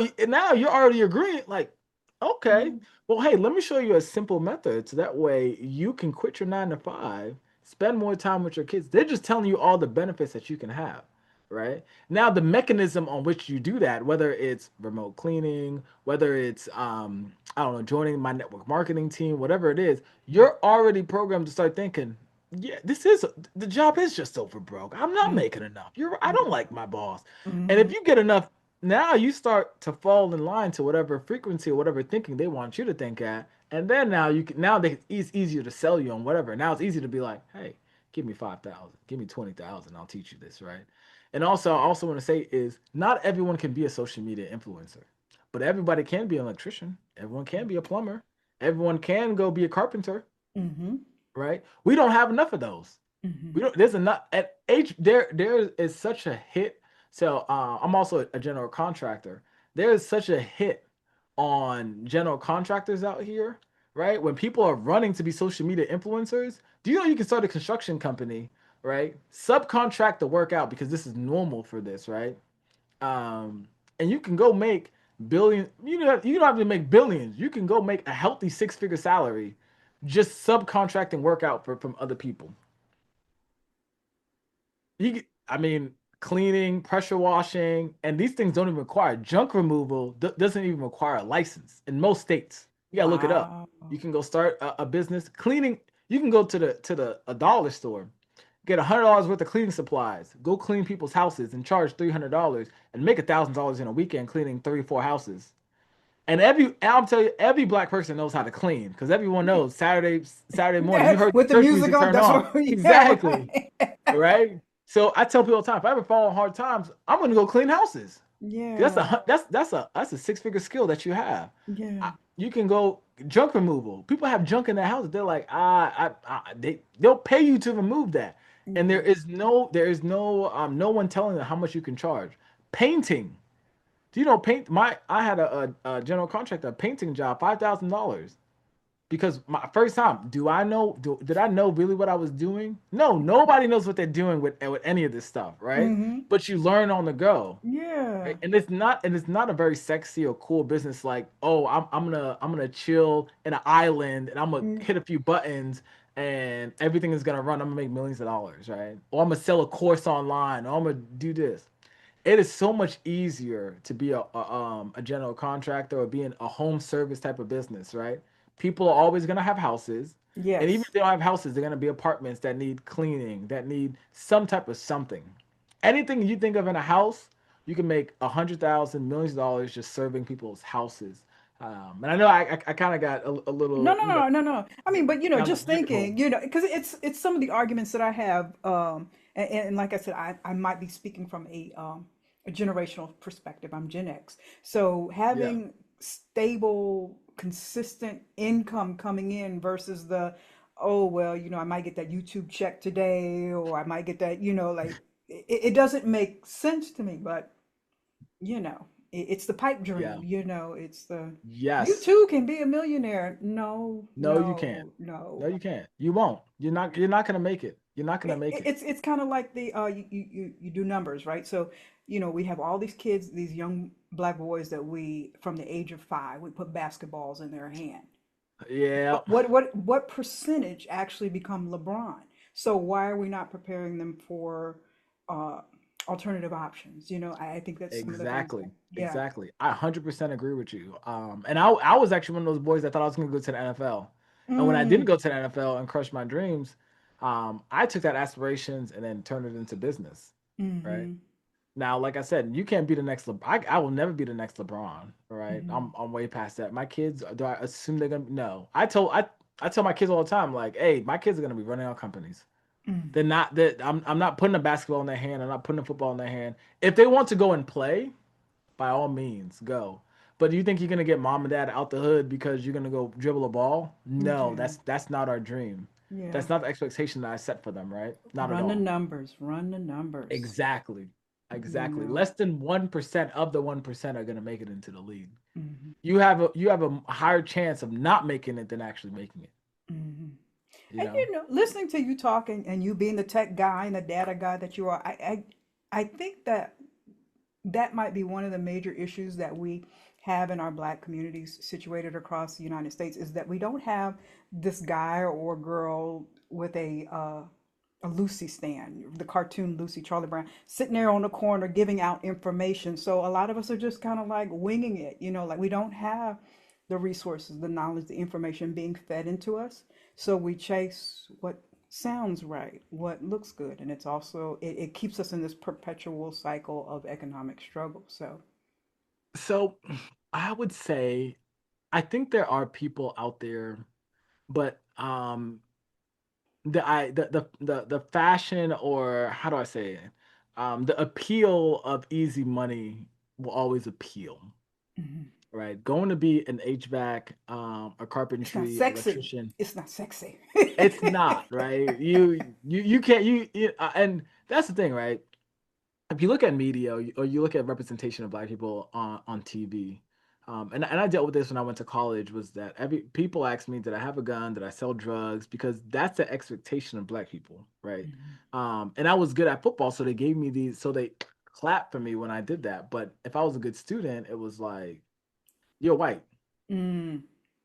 you're already agreeing. Like, okay. Mm. Well, hey, let me show you a simple method so that way you can quit your 9 to 5, spend more time with your kids. They're just telling you all the benefits that you can have, right? Now, the mechanism on which you do that, whether it's remote cleaning, whether it's I don't know, joining my network marketing team, whatever it is, you're already programmed to start thinking, yeah, the job is just over broke. I'm not Mm. making enough. I don't like my boss. And if Mm. you get enough, now you start to fall in line to whatever frequency or whatever thinking they want you to think at. And then it's easier to sell you on whatever. Now it's easy to be like, hey, give me 5,000, give me 20,000, I'll teach you this, right? And also, I also want to say is not everyone can be a social media influencer, but everybody can be an electrician. Everyone can be a plumber. Everyone can go be a carpenter, Mm-hmm. right? We don't have enough of those. Mm-hmm. We don't. There's enough at H. There is such a hit. So I'm also a general contractor. There is such a hit on general contractors out here, right? When people are running to be social media influencers, do you know you can start a construction company, right? Subcontract the work out because this is normal for this, right? Um, and you can go make billion. You don't have to make billions. You can go make a healthy six-figure salary, just subcontracting work out from other people. I mean, cleaning, pressure washing, and these things don't even require junk removal. Doesn't even require a license in most states. You gotta look it up. Wow. You can go start a business cleaning. You can go to a dollar store, get $100 worth of cleaning supplies, go clean people's houses, and charge $300 and make $1,000 in a weekend cleaning 3 or 4 houses. And I'll tell you, every black person knows how to clean because everyone knows Saturday morning. You heard With the church music music on, turn that's on. what, yeah, Exactly. right. Right. So I tell people all the time, if I ever fall on hard times, I'm gonna go clean houses. Yeah, That's a six-figure skill that you have. yeah, You can go junk removal. People have junk in their houses. They're like, they'll pay you to remove that, and yeah. there is no one telling them how much you can charge. Painting. Do you know paint? I had a general contractor, a painting job, $5,000 because my first time, did I know really what I was doing? No, nobody knows what they're doing with any of this stuff, right? Mm-hmm. But you learn on the go. Yeah. Right? And it's not a very sexy or cool business like, oh, I'm gonna chill in an island and I'm gonna Mm. hit a few buttons and everything is gonna run. I'm gonna make millions of dollars, right? Or I'm gonna sell a course online, or I'm gonna do this. It is so much easier to be a general contractor or being a home service type of business, right? People are always gonna have houses, and even Yes. if they don't have houses, they're gonna be apartments that need cleaning, that need some type of something. Anything you think of in a house, you can make 100,000 millions of dollars just serving people's houses. And I know I kind of got a No, little, no, no, no, no. I mean, but down the just rabbit hole. thinking, because it's some of the arguments that I have, and like I said, I might be speaking from a generational perspective. I'm Gen X, so Yeah, having stable, consistent income coming in versus the, oh well, I might get that YouTube check today, or I might get that, like it doesn't make sense to me, but it's the pipe yeah, dream, it's the you yes. too can be a millionaire. No, No, you can't. no, No, no. you can't. You won't. You're not gonna make it. You're not gonna make it. It's kind of like the you do numbers, right? So we have all these kids, these young black boys that we from the age of 5 we put basketballs in their hand. Yeah, What percentage actually become LeBron? So why are we not preparing them for uh alternative options? I think that's some of the things that, exactly. yeah. Exactly. I 100% agree with you. And I was actually one of those boys that thought I was gonna go to the NFL. And when I did Mm, go to the NFL and crush my dreams, I took that aspirations and then turned it into business. Right. mm-hmm, Now, like I said, you can't be the next I will never be the next LeBron. All right. mm-hmm, I'm way past that. My kids, do I assume they're gonna no. I tell my kids all the time, like, hey, my kids are gonna be running our companies. mm, They're not that I'm not putting a basketball in their hand. I'm not putting a football in their hand. If they want to go and play, by all means, go. But do you think you're gonna get mom and dad out the hood because you're gonna go dribble a ball? No, yeah, that's not our dream. yeah. That's not the expectation that I set for them, right? Not at Run the all. numbers, run the numbers. Exactly. You Exactly. know. Less than 1% of the 1% are gonna make it into the league. Hmm. You have a higher chance of not making it than actually making it. Hmm. You And know? listening to you talking and you being the tech guy and the data guy that you are, I think that that might be one of the major issues that we have in our black communities situated across the United States is that we don't have this guy or girl with a Lucy stand, the cartoon Lucy, Charlie Brown, sitting there on the corner giving out information. So a lot of us are just kind of like winging it, like we don't have the resources, the knowledge, the information being fed into us. So we chase what sounds right, what looks good. And it's also, it keeps us in this perpetual cycle of economic struggle. So, So I would say I think there are people out there, but the fashion, or how do I say it? The appeal of easy money will always appeal, mhm. right? Going to be an HVAC, a It's not carpentry sexy. electrician, It's not sexy. it's not, right? You can't and that's the thing, right? If you look at media or you look at representation of black people on TV, and I dealt with this when I went to college, was that every people ask me, did I have a gun? Did I sell drugs? Because that's the expectation of black people, right? Mhm. And I was good at football, so they clapped for me when I did that. But if I was a good student, it was like, you're white. Mm.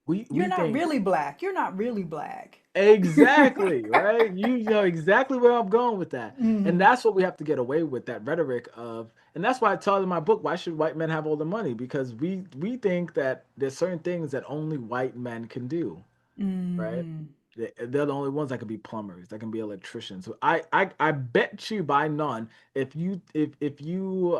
We You're not think really black. You're not really black. exactly, right? You know exactly where I'm going with that. And Mm-hmm. that's what we have to get away with, that rhetoric of, and that's why I tell in my book, why should white men have all the money? Because we think that there's certain things that only white men can do, right? Mm-hmm. They're the only ones that can be plumbers, that can be electricians. So I bet you by none, if you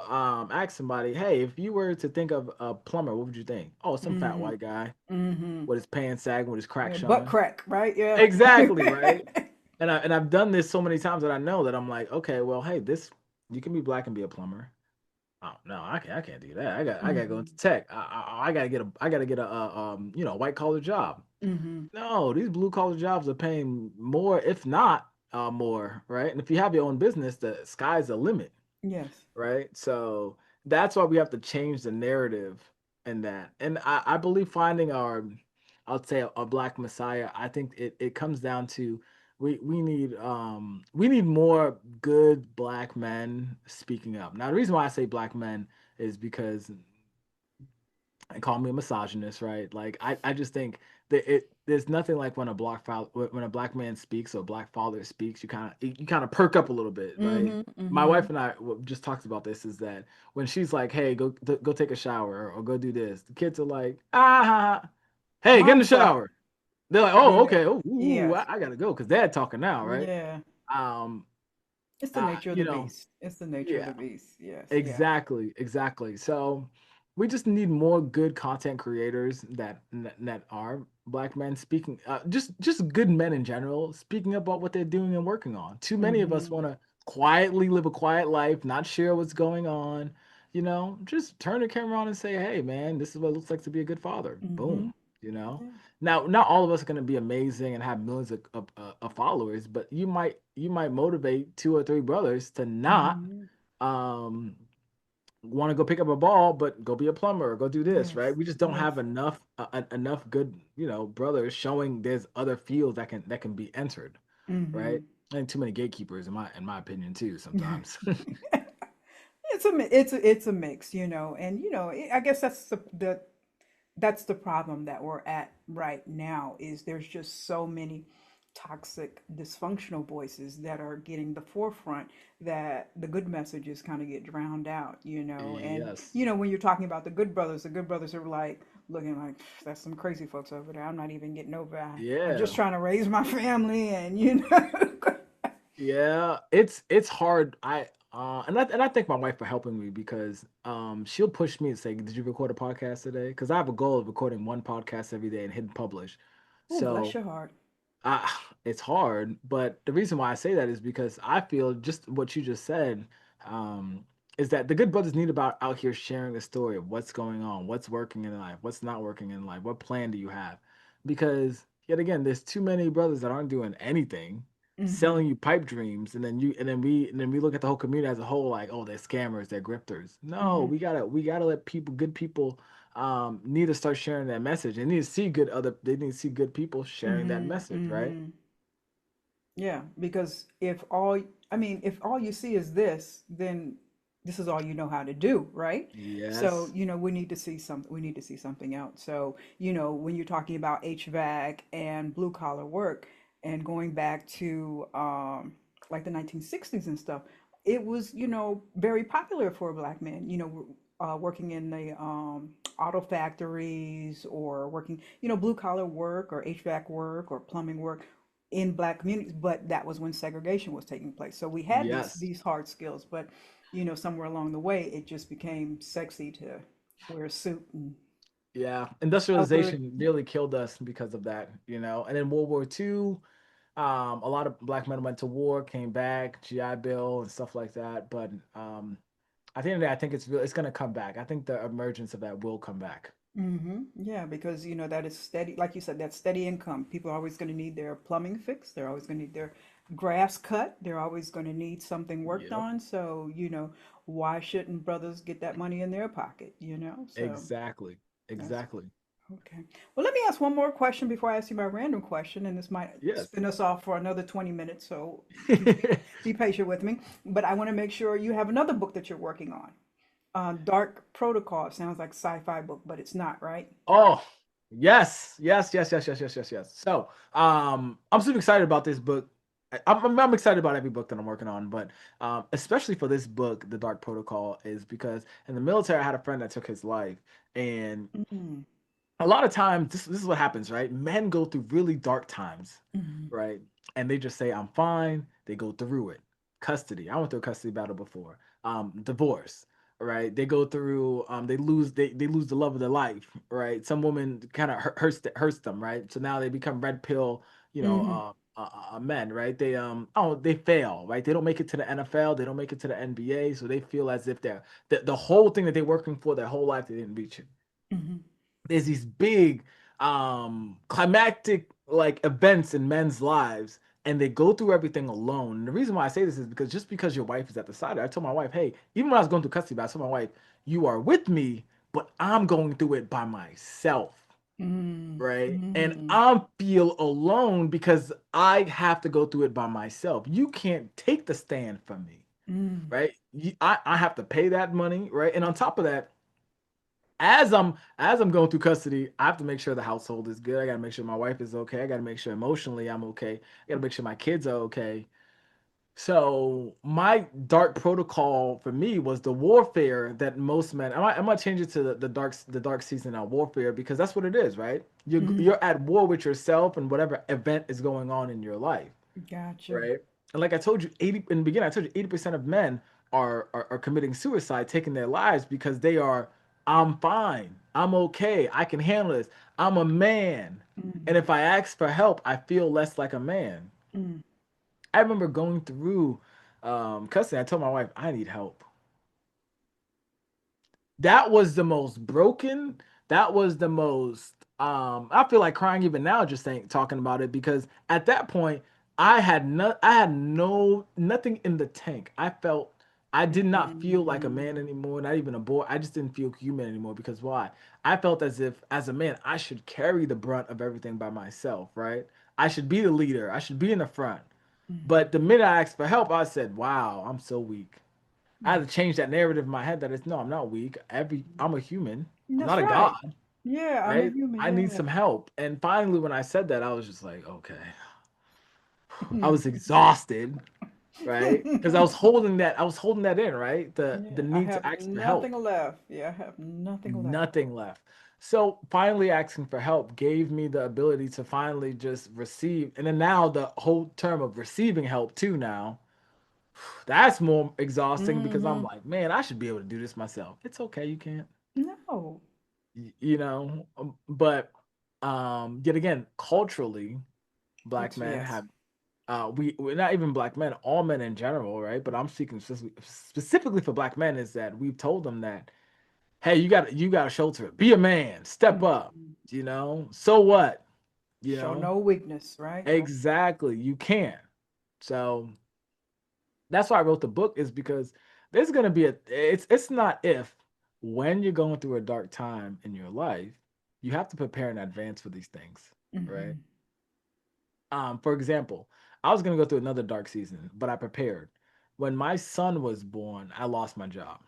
ask somebody, hey, if you were to think of a plumber, what would you think? Oh, some fat Mm-hmm. white guy Mm-hmm. with his pants sagging, with his crack Yeah, butt showing. crack, right? Yeah. Exactly, right? And I've done this so many times that I know that I'm like, okay, well, hey, this you can be black and be a plumber. Oh no, I can't do that. I gotta go into Mm-hmm. tech. I gotta get a white collar job. Mm-hmm. No, these blue collar jobs are paying more, if not more, right? And if you have your own business, the sky's the limit, Yes. right? So that's why we have to change the narrative in that. And I believe finding our, I'll say a black messiah. I think it comes down to we need more good black men speaking up. Now the reason why I say black men is because and call me a misogynist, right? Like I just think that there's nothing like when a black man speaks or a black father speaks, you kind of perk up a little bit, right? Mm-hmm. My Mm-hmm. wife and I just talked about this is that when she's like, "Hey, go take a shower or go do this," the kids are like, "Ah, ha, ha. Hey, get in Mom, the stop. shower." They're like, "Oh, Yeah. okay, oh, ooh, Yes. I gotta go because they're talking now, right?" Yeah. Um, It's the nature of the you know, beast. It's the nature of yeah. the beast. Yes. Yeah. Exactly, exactly. So we just need more good content creators that are black men speaking, just good men in general speaking about what they're doing and working on. Too many of us Mm-hmm. want to quietly live a quiet life, not share what's going on. Just turn the camera on and say, "Hey, man, this is what it looks like to be a good father." Mm-hmm. Boom. You know. Yeah. Now, not all of us are going to be amazing and have millions of followers, but you might motivate two or three brothers to not Mm-hmm. um want to go pick up a ball but go be a plumber or go do this, right? Yes. We just don't Yes. have enough good brothers showing there's other fields that can be entered, right? Mm-hmm. And too many gatekeepers in my opinion too sometimes. It's a mix, and I guess that's that's the problem that we're at right now is there's just so many toxic dysfunctional voices that are getting the forefront that the good messages kind of get drowned out, and Yes. when you're talking about the good brothers are like looking like that's some crazy folks over there. I'm not even getting over. I'm just Yeah. trying to raise my family, and Yeah, it's hard. And I thank my wife for helping me because she'll push me and say, "Did you record a podcast today?" Because I have a goal of recording one podcast every day and hitting publish. oh, bless So your heart. it's hard, but the reason why I say that is because I feel just what you just said, um, is that the good brothers need about out here sharing the story of what's going on, what's working in life, what's not working in life, what plan do you have? Because yet again, there's too many brothers that aren't doing anything, Mm-hmm. selling you pipe dreams, and then we look at the whole community as a whole like, oh, they're scammers, they're grifters. No, Mm-hmm. we gotta let good people need to start sharing that message. They need to see good people sharing that Mm-hmm. message, right? Mm-hmm. Yeah, because if all you see is this, then this is all you know how to do, right? So, Yes. we need to see something else. So, when you're talking about HVAC and blue collar work and going back to like the 1960s and stuff, it was, very popular for black men, working in the auto factories or working, blue collar work or HVAC work or plumbing work in black communities, but that was when segregation was taking place. So we had these Yes. these hard skills, but somewhere along the way, it just became sexy to wear a suit and Yeah. smell good. Industrialization really killed us because of that. And in World War II, a lot of black men went to war, came back, GI Bill and stuff like that. But at the end of the day, I think it's gonna come back. I think the emergence of that will come back. Yeah, because that is steady, like you said, that's steady income. People are always going to need their plumbing fixed. They're always going to need their grass cut. They're always going to need something worked Yep. on. So, why shouldn't brothers get that money in their pocket? So Exactly. that's Exactly. okay. Well, let me ask one more question before I ask you my random question, and this might Yes. spin us off for another 20 minutes, so be patient with me. But I want to make sure you have another book that you're working on. Dark Protocol sounds like sci-fi book, but it's not, right? Oh, yes, yes, yes, yes, yes, yes, yes, yes. So, I'm super excited about this book. I'm excited about every book that I'm working on, but especially for this book, The Dark Protocol, is because in the military, I had a friend that took his life, and Mm-hmm. a lot of times this is what happens, right? Men go through really dark times, Mm-hmm. right? And they just say, I'm fine. They go through it. Custody. I went through a custody battle before. Divorce, right? They go through they lose the love of their life, right? Some woman kind of hurts them, right? So now they become red pill, you know, Mm-hmm. men, right? They fail, right? They don't make it to the NFL, they don't make it to the NBA, so they feel as if the whole thing that they're working for their whole life they didn't reach it. Mm-hmm. There's these big climactic like events in men's lives, and they go through everything alone. And the reason why I say this is because just because your wife is at the side, I told my wife, hey, even when I was going through custody, I told my wife, you are with me, but I'm going through it by myself, right? And Mm-hmm. I feel alone because I have to go through it by myself. You can't take the stand from me, Mm-hmm. right? I have to pay that money, right? And on top of that, as I'm going through custody, I have to make sure the household is good. I got to make sure my wife is okay. I got to make sure emotionally I'm okay. I got to make sure my kids are okay. So my dark protocol for me was the warfare that most men. I might change it to the dark season of warfare because that's what it is, right? Mm-hmm. You're at war with yourself and whatever event is going on in your life, Gotcha. right? And like I told you, 80 in the beginning, I told you 80% of men are committing suicide, taking their lives because they are, I'm fine, I'm okay, I can handle this, I'm a man. Mm-hmm. And if I ask for help, I feel less like a man. Mm-hmm. I remember going through custody. I told my wife, I need help. That was the most broken. That was the most I feel like crying even now just saying talking about it because at that point I had no nothing in the tank. I did not feel like a man anymore, not even a boy. I just didn't feel human anymore because why? I felt as if as a man I should carry the brunt of everything by myself, right? I should be the leader. I should be in the front. Mm-hmm. But the minute I asked for help, I said, "Wow, I'm so weak." I Mm-hmm. had to change that narrative in my head that it's no, I'm not weak. I'm a human. I'm That's not a right. god, Yeah, I'm a right? human. I need Yeah. some help. And finally, when I said that, I was just like, okay. I was exhausted, right? Because I was holding that in, right? The Yeah, I need to have ask for nothing help, left. Yeah, I have nothing left. nothing left. So finally asking for help gave me the ability to finally just receive. And then now the whole term of receiving help too now, that's more exhausting because I'm Mm-hmm. like, man, I should be able to do this myself. It's okay, you can't. No. But yet again, culturally, black It's men yes. have we're not even black men, all men in general, right? But I'm speaking specifically for black men is that we've told them that, hey, you got to shoulder it, be a man, step up, Mhm. so what, you Show know, no weakness, right? Right. exactly, you can. So that's why I wrote the book is because there's gonna be it's not if when you're going through a dark time in your life, you have to prepare in advance for these things, right? Mm-hmm. For example, I was gonna go through another dark season, but I prepared. When my son was born, I lost my job,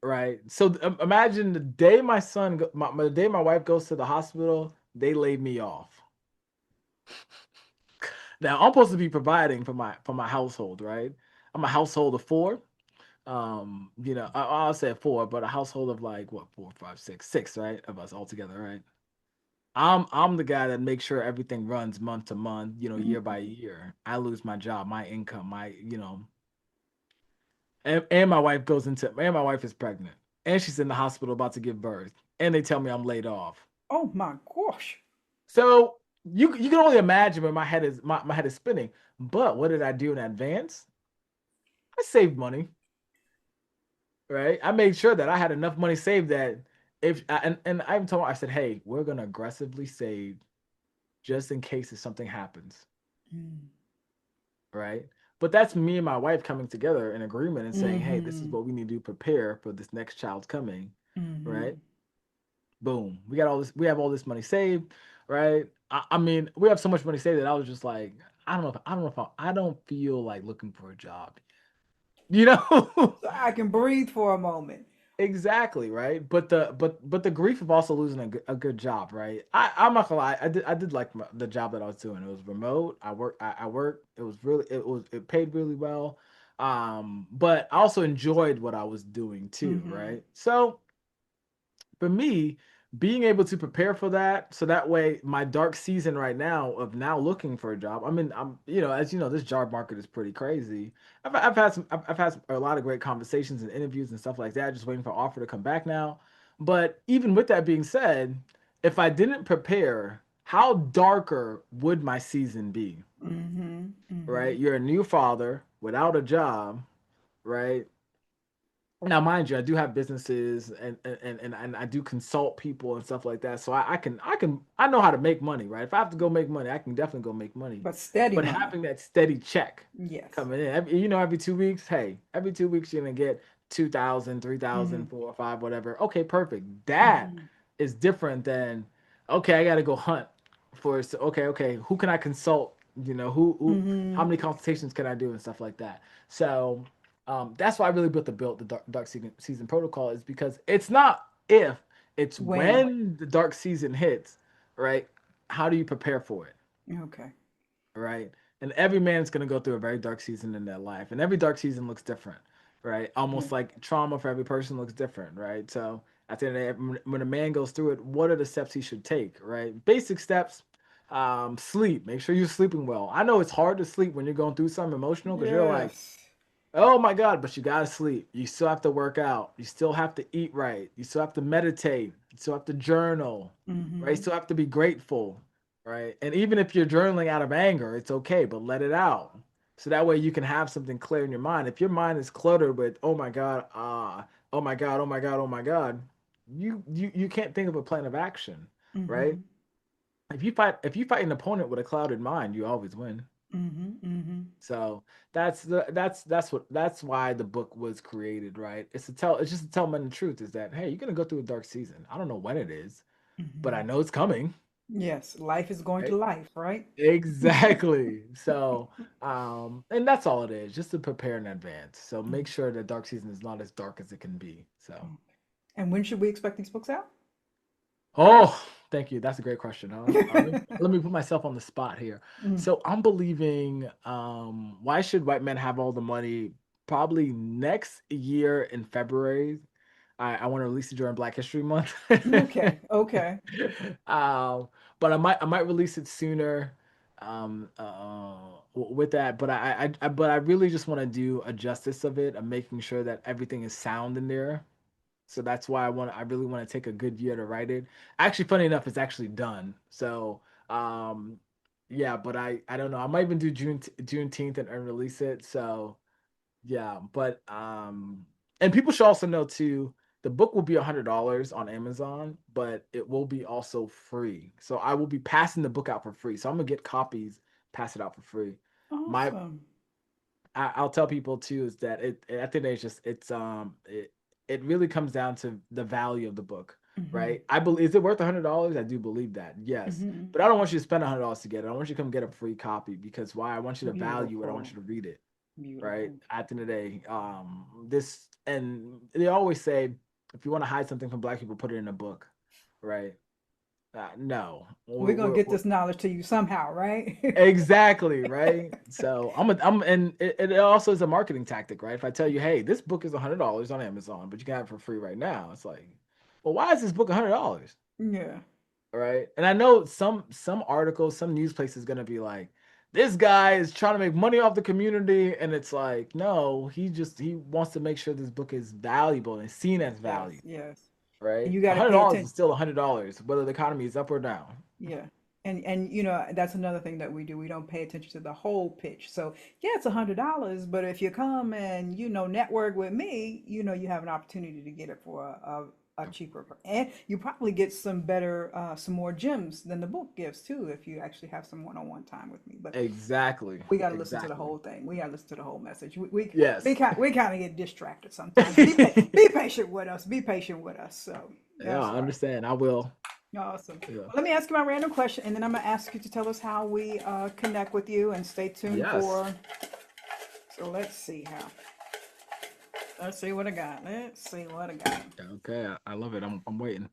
right? So imagine the day my son, the day my wife goes to the hospital, they laid me off. Now I'm supposed to be providing for my household, right? I'm a household of four. I'll say four, but a household of like what, four, five, six, right? Of us all together, right? I'm the guy that makes sure everything runs month to month, year by year. I lose my job, my income, and my wife is pregnant, and she's in the hospital about to give birth, and they tell me I'm laid off. Oh my gosh. So you can only imagine where my head is spinning. But what did I do in advance? I saved money, right? I made sure that I had enough money saved that and I even told her, I said, hey, we're gonna aggressively save just in case if something happens, right? But that's me and my wife coming together in agreement and saying, hey, this is Mm-hmm. what we need to do, prepare for this next child's coming, right? Mm-hmm. Boom. We have all this money saved, right? I mean, we have so much money saved that I was just like, I don't know if I don't feel like looking for a job. You know? So I can breathe for a moment. Exactly, right? But the grief of also losing a good job, right? I'm not gonna lie, I did like the job that I was doing. It was remote. I worked. It paid really well. But I also enjoyed what I was doing too, Mm-hmm. right? So for me, being able to prepare for that, so that way my dark season right now of now looking for a job. I mean, as you know, this job market is pretty crazy. I've had a lot of great conversations and interviews and stuff like that, just waiting for offer to come back now. But even with that being said, if I didn't prepare, how darker would my season be? Mm-hmm. Mm-hmm. Right? You're a new father without a job, right? Now, mind you, I do have businesses and I do consult people and stuff like that. So I know how to make money, right? If I have to go make money, I can definitely go make money. But steady But money. having that steady check Yes. coming in, every 2 weeks, hey, every 2 weeks you're gonna get 2,000, three Mm-hmm. thousand, 4 or 5, whatever. Okay, perfect. That Mm-hmm. is different than okay, I gotta go hunt for okay, who can I consult? How Mm-hmm. many consultations can I do and stuff like that. So that's why I really built the dark season protocol is because it's not if, it's When? when the dark season hits, right? How do you prepare for it, Okay. right? And every man's gonna go through a very dark season in their life, and every dark season looks different, right? Yeah. Almost like trauma for every person looks different, right? So at the end of the day, when a man goes through it, what are the steps he should take, right? Basic steps. Sleep. Make sure you're sleeping well. I know it's hard to sleep when you're going through something emotional because you're like, Yes. oh my God, but you gotta sleep. You still have to work out. You still have to eat right. You still have to meditate. You still have to journal, right? You Mm-hmm. still have to be grateful, right? And even if you're journaling out of anger, it's okay, but let it out. So that way you can have something clear in your mind. If your mind is cluttered with, oh my God, oh my God, oh my God, oh my God, you can't think of a plan of action, right? Mm-hmm. If you fight an opponent with a clouded mind, you always win. Mm-hmm. Mm-hmm. So that's why the book was created, right? It's just to tell men the truth is that hey, you're gonna go through a dark season. I don't know when it is, but I Mm-hmm. know it's coming. Yes. Life is going Right? to life, right? Exactly. So and that's all it is, just to prepare in advance. So make Mm. sure that dark season is not as dark as it can be. So And when should we expect these books out? oh, thank you. That's a great question. Let me put myself on the spot here. Mm. So I'm believing, why should white men have all the money? Probably next year in February. I want to release it during Black History Month. Okay. Okay. um, but I might release it sooner. With that, but I really just want to do a justice of it. I'm making sure that everything is sound in there. So that's why I really want to take a good year to write it. Actually, funny enough, it's actually done. So um yeah, but I don't know. I might even do Juneteenth and release it. So yeah, but and people should also know too, the book will be $100 on Amazon, but it will be also free. So I will be passing the book out for free. So I'm gonna get copies, pass it out for free. My Awesome. I'll tell people too is that at the end of the day, it really comes down to the value of the book, Mm-hmm. right? I believe, is it worth $100? I do believe that, yes, Mm-hmm. but I don't want you to spend $100 to get it. I want you to come get a free copy because why? I want you to value it. I want Beautiful. you to read it, right? Beautiful. At the end of the day, this and they always say if you want to hide something from Black people, put it in a book, right? No, We're gonna get this knowledge to you somehow, right? exactly, right? So and it also is a marketing tactic, right? If I tell you, hey, this book is $100 on Amazon, but you can have it for free right now, it's like, well, why is this book $100? Yeah. Right? And I know some articles, some news place is gonna be like, this guy is trying to make money off the community, and it's like, no, he wants to make sure this book is valuable and seen as Yes. value, Yes. And right? you got A to hundred pay dollars is attention. still $100, whether the economy is up or down. Yeah. And that's another thing that we do. We don't pay attention to the whole pitch. So yeah, it's $100, but if you come and network with me, you have an opportunity to get it for a cheaper, and you probably get some more gems than the book gives too if you actually have some one-on-one time with me. But Exactly. we got to listen to the Exactly. whole thing. We got to listen to the whole message. We Yes. kind of get distracted sometimes. Be patient with us. Be patient with us. So Yeah, that's I right. understand. I will. Awesome. Yeah. Well, let me ask you my random question, and then I'm gonna ask you to tell us how we connect with you, and stay tuned Yes. for. So let's see how. Let's see what I got. Let's see what I got. Okay, I love it. I'm waiting.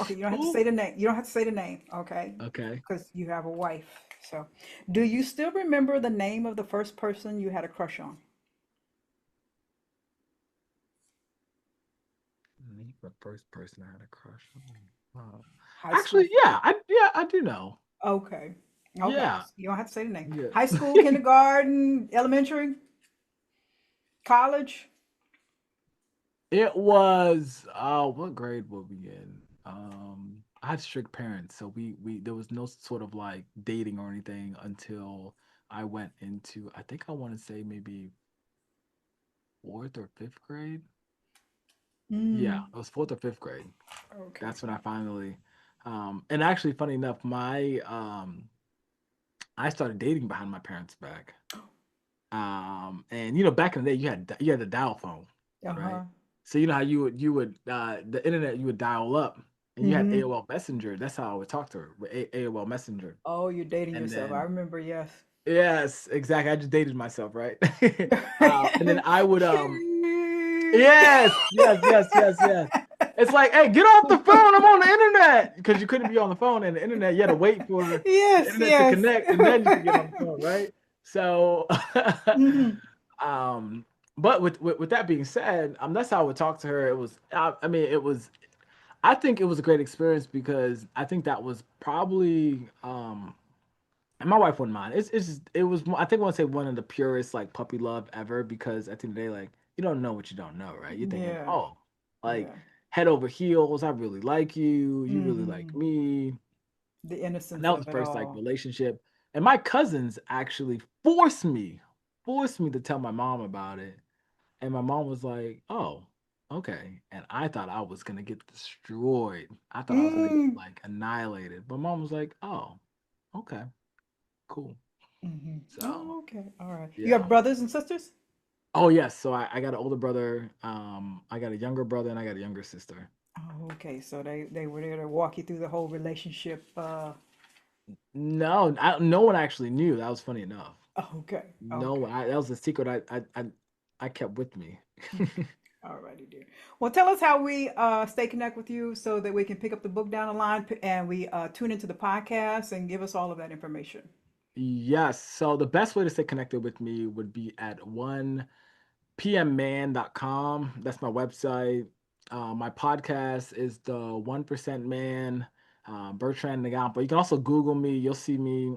Okay, you don't have to Ooh. say the name. You don't have to say the name, okay? Okay. Because you have a wife. So, do you still remember the name of the first person you had a crush on? Me, the first person I had a crush on. High Actually, school. I do know. Okay. Okay. Yeah, You don't have to say the name. yeah. High school, kindergarten, elementary, college. It was what grade were we in? I had strict parents, so we there was no sort of like dating or anything until I went into, I think I want to say maybe fourth or fifth grade. Yeah, Mm, it was fourth or fifth grade. okay. That's when I finally and actually funny enough, my I started dating behind my parents' back. And back in the day, you had the dial phone, right? Uh-huh. So you know how you would the internet you would dial up, and you had Mm-hmm. AOL Messenger. That's how I would talk to her with AOL Messenger. Oh, you're dating And yourself. I then remember, yes. yes, exactly. I just dated myself, right? And then I would yes. It's like, hey, get off the phone. I'm on the internet because you couldn't be on the phone and the internet. You had to wait for the Yes, internet to yes. connect, and then you could get on the phone, right? So, Hmm. um, but with that being said, that's how I would talk to her. It was, I mean, it was. I think it was a great experience because I think that was probably, and my wife wouldn't mind. It's just, it was. I think I want to say one of the purest like puppy love ever because at the end of the day, like you don't know what you don't know, right? You're thinking, Yeah, oh, like yeah. head over heels. I really like you. You really like Hmm. me. The And innocence that was of the it first like all. relationship. And my cousins actually forced me to tell my mom about it. And my mom was like, "Oh, okay." And I thought I was gonna get destroyed. I thought I was gonna get Mm. like annihilated. But mom was like, "Oh, okay, cool." Hmm. So Oh, okay. All right. You have yeah. brothers and sisters? Oh yes. So I got an older brother. I got a younger brother, and I got a younger sister. Oh, okay. So they were there to walk you through the whole relationship. No, no one actually knew. That was funny enough. Okay. No, Okay. that was a secret I kept with me. Okay. All righty, dear. Well, tell us how we stay connected with you so that we can pick up the book down the line and we tune into the podcast and give us all of that information. Yes. So the best way to stay connected with me would be at 1pmman.com. That's my website. My podcast is the 1% Man, Bertrand Ngampa. You can also Google me. You'll see me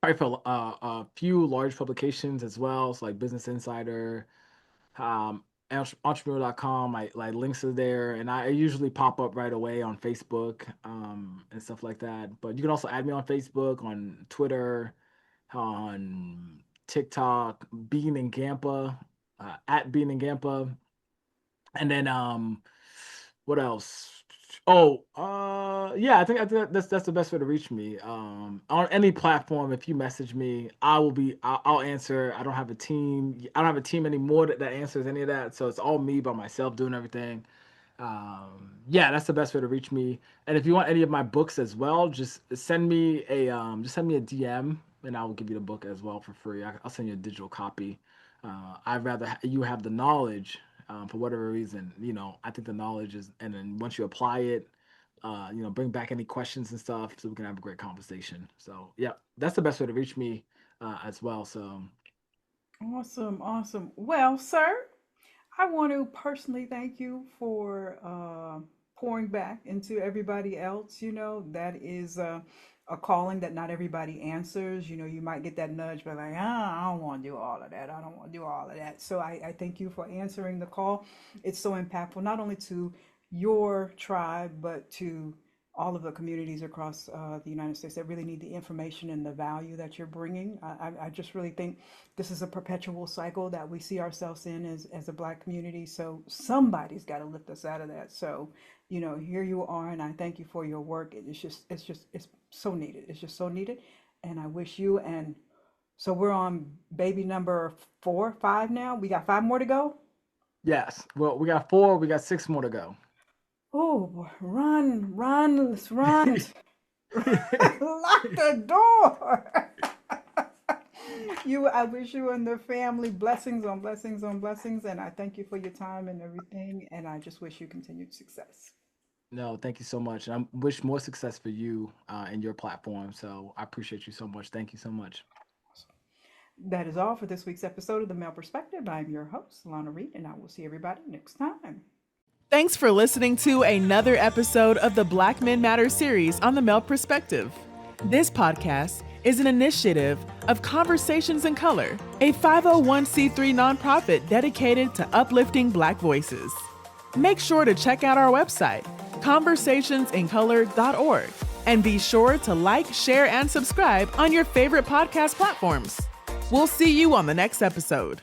probably for a few large publications as well, so like Business Insider, um, entrepreneur.com. My links are there, and I usually pop up right away on Facebook and stuff like that. But you can also add me on Facebook, on Twitter, on TikTok, Bean and Gampa, at Bean and Gampa, and then what else? Oh, yeah, I think that's the best way to reach me. On any platform, if you message me, I'll answer. I don't have a team. I don't have a team anymore that answers any of that, so it's all me by myself doing everything. Yeah, that's the best way to reach me. And if you want any of my books as well, just send me a DM, and I will give you the book as well for free. I'll send you a digital copy. I'd rather you have the knowledge, for whatever reason. I think the knowledge is, and then once you apply it, bring back any questions and stuff, so we can have a great conversation. So yeah, that's the best way to reach me, as well. So Awesome, awesome. Well, sir, I want to personally thank you for pouring back into everybody else. That is a calling that not everybody answers. You might get that nudge, but like, I don't want to do all of that. I don't want to do all of that. So I thank you for answering the call. It's so impactful, not only to your tribe, but to all of the communities across the United States that really need the information and the value that you're bringing. I just really think this is a perpetual cycle that we see ourselves in as a Black community. So somebody's got to lift us out of that. So, here you are, and I thank you for your work. It's so needed. It's just so needed. And I wish you, and so we're on baby number 4, 5 now. We got 5 more to go. yes, well, we got four. We got six more to go. Oh, boy. Run, run, let's run. Lock the door. I wish you and the family blessings on blessings on blessings, and I thank you for your time and everything, and I just wish you continued success. No, thank you so much. And I wish more success for you and your platform. So I appreciate you so much. Thank you so much. That is all for this week's episode of The Male Perspective. I'm your host, Lana Reid, and I will see everybody next time. Thanks for listening to another episode of the Black Men Matter series on the Male Perspective. This podcast is an initiative of Conversations in Color, a 501c3 nonprofit dedicated to uplifting Black voices. Make sure to check out our website, conversationsincolor.org, and be sure to like, share, and subscribe on your favorite podcast platforms. We'll see you on the next episode.